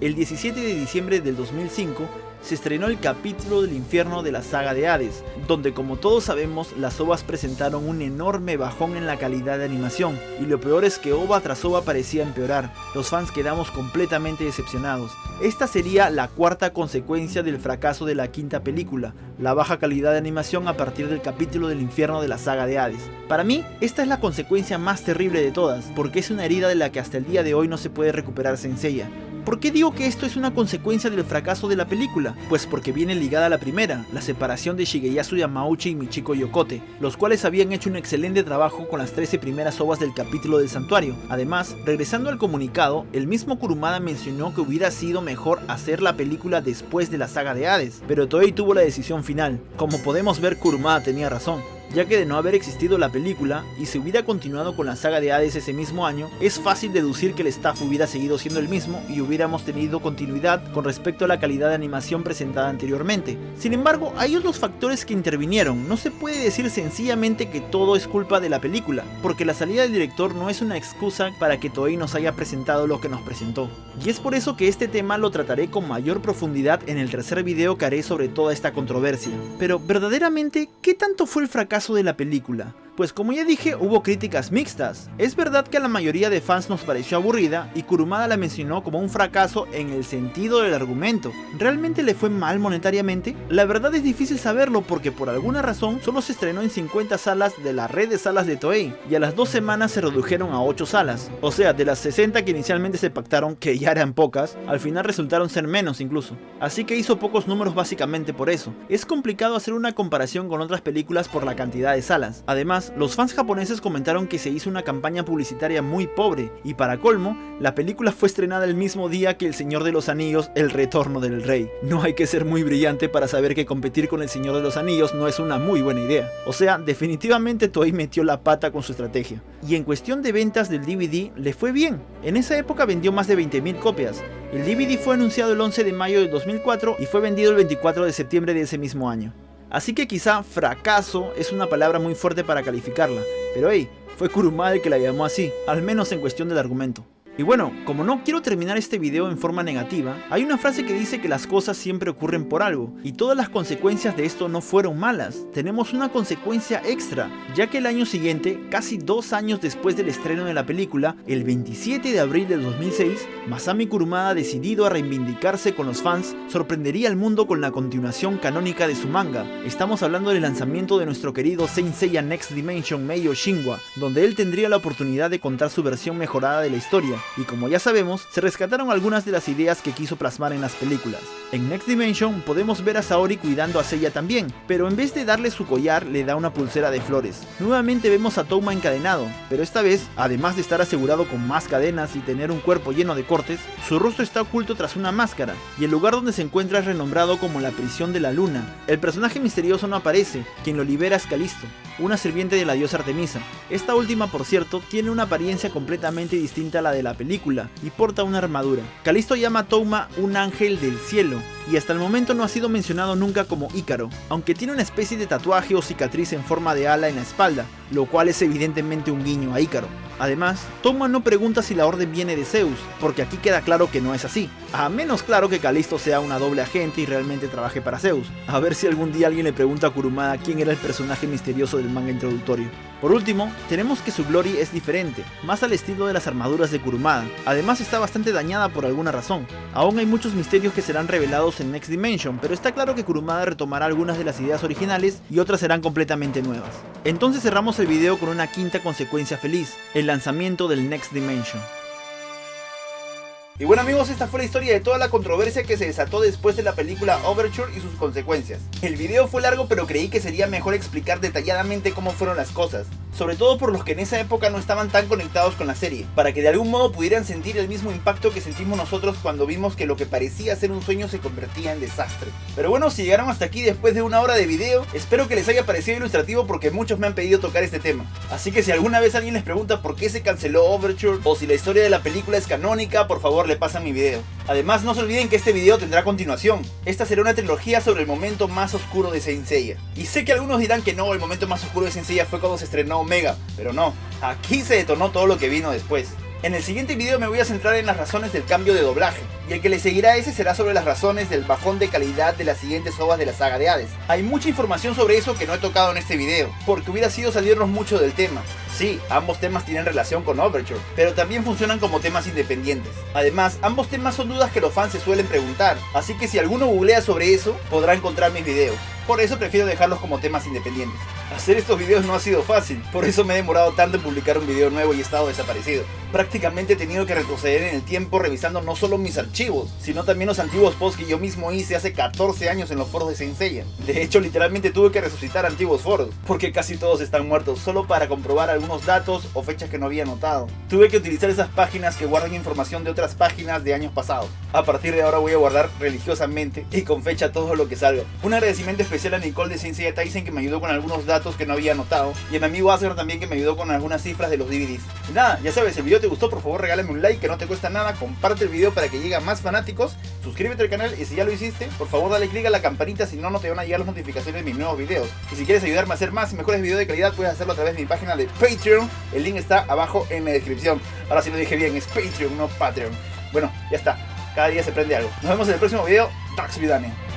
El 17 de diciembre del 2005 se estrenó el capítulo del infierno de la saga de Hades, donde como todos sabemos las ovas presentaron un enorme bajón en la calidad de animación, y lo peor es que ova tras ova parecía empeorar. Los fans quedamos completamente decepcionados. Esta sería la cuarta consecuencia del fracaso de la quinta película, la baja calidad de animación a partir del capítulo del infierno de la saga de Hades. Para mí, esta es la consecuencia más terrible de todas, porque es una herida de la que hasta el día de hoy no se puede recuperar Saint Seiya. ¿Por qué digo que esto es una consecuencia del fracaso de la película? Pues porque viene ligada a la primera, la separación de Shigeyasu Yamauchi y Michiko Yokote, los cuales habían hecho un excelente trabajo con las 13 primeras ovas del capítulo del santuario. Además, regresando al comunicado, el mismo Kurumada mencionó que hubiera sido mejor hacer la película después de la saga de Hades, pero Toei tuvo la decisión final. Como podemos ver, Kurumada tenía razón. ya que de no haber existido la película y se hubiera continuado con la saga de Hades ese mismo año, es fácil deducir que el staff hubiera seguido siendo el mismo y hubiéramos tenido continuidad con respecto a la calidad de animación presentada anteriormente. Sin embargo, hay otros factores que intervinieron. No se puede decir sencillamente que todo es culpa de la película, porque la salida del director no es una excusa para que Toei nos haya presentado lo que nos presentó. Y es por eso que este tema lo trataré con mayor profundidad en el tercer video que haré sobre toda esta controversia. Pero verdaderamente, ¿qué tanto fue el fracaso de la película? Pues como ya dije, hubo críticas mixtas. Es verdad que a la mayoría de fans nos pareció aburrida y Kurumada la mencionó como un fracaso en el sentido del argumento. ¿Realmente le fue mal monetariamente? La verdad es difícil saberlo porque por alguna razón solo se estrenó en 50 salas de la red de salas de Toei y a las 2 semanas se redujeron a 8 salas. O sea, de las 60 que inicialmente se pactaron, que ya eran pocas, al final resultaron ser menos incluso. Así que hizo pocos números básicamente por eso. Es complicado hacer una comparación con otras películas por la cantidad de salas. Además, los fans japoneses comentaron que se hizo una campaña publicitaria muy pobre y para colmo, la película fue estrenada el mismo día que El Señor de los Anillos, El Retorno del Rey. No hay que ser muy brillante para saber que competir con El Señor de los Anillos no es una muy buena idea. O sea, definitivamente Toei metió la pata con su estrategia. Y en cuestión de ventas del DVD, le fue bien. En esa época vendió más de 20.000 copias. El DVD fue anunciado el 11 de mayo de 2004 y fue vendido el 24 de septiembre de ese mismo año. Así que quizá fracaso es una palabra muy fuerte para calificarla, pero hey, fue Kurumada el que la llamó así, al menos en cuestión del argumento. Y bueno, como no quiero terminar este video en forma negativa, hay una frase que dice que las cosas siempre ocurren por algo, y todas las consecuencias de esto no fueron malas. Tenemos una consecuencia extra, ya que el año siguiente, casi 2 años después del estreno de la película, el 27 de abril del 2006, Masami Kurumada, decidido a reivindicarse con los fans, sorprendería al mundo con la continuación canónica de su manga. Estamos hablando del lanzamiento de nuestro querido Saint Seiya Next Dimension Meiō Shinwa, donde él tendría la oportunidad de contar su versión mejorada de la historia. Y como ya sabemos, se rescataron algunas de las ideas que quiso plasmar en las películas. En Next Dimension podemos ver a Saori cuidando a Seiya también, pero en vez de darle su collar, le da una pulsera de flores. Nuevamente vemos a Touma encadenado, pero esta vez, además de estar asegurado con más cadenas y tener un cuerpo lleno de cortes, su rostro está oculto tras una máscara, y el lugar donde se encuentra es renombrado como la prisión de la luna. El personaje misterioso no aparece, quien lo libera es Calisto, una sirviente de la diosa Artemisa. Esta última, por cierto, tiene una apariencia completamente distinta a la de la película y porta una armadura. Calisto llama a Touma un ángel del cielo y hasta el momento no ha sido mencionado nunca como Ícaro, aunque tiene una especie de tatuaje o cicatriz en forma de ala en la espalda, lo cual es evidentemente un guiño a Ícaro. Además, Touma no pregunta si la orden viene de Zeus, porque aquí queda claro que no es así, a menos claro que Calisto sea una doble agente y realmente trabaje para Zeus. A ver si algún día alguien le pregunta a Kurumada quién era el personaje misterioso del manga introductorio. Por último, tenemos que su glory es diferente, más al estilo de las armaduras de Kurumada. Además está bastante dañada por alguna razón. Aún hay muchos misterios que serán revelados en Next Dimension, pero está claro que Kurumada retomará algunas de las ideas originales y otras serán completamente nuevas. Entonces cerramos el video con una quinta consecuencia feliz, el lanzamiento del Next Dimension. Y bueno amigos, esta fue la historia de toda la controversia que se desató después de la película Overture y sus consecuencias. El video fue largo, pero creí que sería mejor explicar detalladamente cómo fueron las cosas, sobre todo por los que en esa época no estaban tan conectados con la serie, para que de algún modo pudieran sentir el mismo impacto que sentimos nosotros cuando vimos que lo que parecía ser un sueño se convertía en desastre. Pero bueno, si llegaron hasta aquí después de 1 hora de video, espero que les haya parecido ilustrativo porque muchos me han pedido tocar este tema. Así que si alguna vez alguien les pregunta por qué se canceló Overture o si la historia de la película es canónica, por favor le pasan mi video. Además, no se olviden que este video tendrá continuación. Esta será una trilogía sobre el momento más oscuro de Saint Seiya. Y sé que algunos dirán que no, el momento más oscuro de Saint Seiya fue cuando se estrenó Omega, pero no, aquí se detonó todo lo que vino después. En el siguiente video me voy a centrar en las razones del cambio de doblaje, y el que le seguirá a ese será sobre las razones del bajón de calidad de las siguientes ovas de la saga de Hades. Hay mucha información sobre eso que no he tocado en este video, porque hubiera sido salirnos mucho del tema. Sí, ambos temas tienen relación con Overture, pero también funcionan como temas independientes. Además, ambos temas son dudas que los fans se suelen preguntar, así que si alguno googlea sobre eso, podrá encontrar mis videos. Por eso prefiero dejarlos como temas independientes. Hacer estos videos no ha sido fácil, por eso me he demorado tanto en publicar un video nuevo y he estado desaparecido. Prácticamente he tenido que retroceder en el tiempo revisando no solo mis archivos, sino también los antiguos posts que yo mismo hice hace 14 años en los foros de Saint Seiya. De hecho, literalmente tuve que resucitar antiguos foros, porque casi todos están muertos, solo para comprobar algunos datos o fechas que no había notado. Tuve que utilizar esas páginas que guardan información de otras páginas de años pasados. A partir de ahora voy a guardar religiosamente y con fecha todo lo que salga. Un agradecimiento especial a Nicole de Saint Seiya Taisen, que me ayudó con algunos datos datos que no había anotado. Y a mi amigo Acer también, que me ayudó con algunas cifras de los DVDs. Y nada, ya sabes, si el video te gustó, por favor regálame un like, que no te cuesta nada. Comparte el video para que llegue a más fanáticos. Suscríbete al canal y si ya lo hiciste, por favor dale click a la campanita, si no, no te van a llegar las notificaciones de mis nuevos videos. Y si quieres ayudarme a hacer más y mejores videos de calidad, puedes hacerlo a través de mi página de Patreon. El link está abajo en la descripción. Ahora sí lo dije bien, es Patreon, no Patreon. Bueno, ya está. Cada día se aprende algo. Nos vemos en el próximo video. Dax Vidania.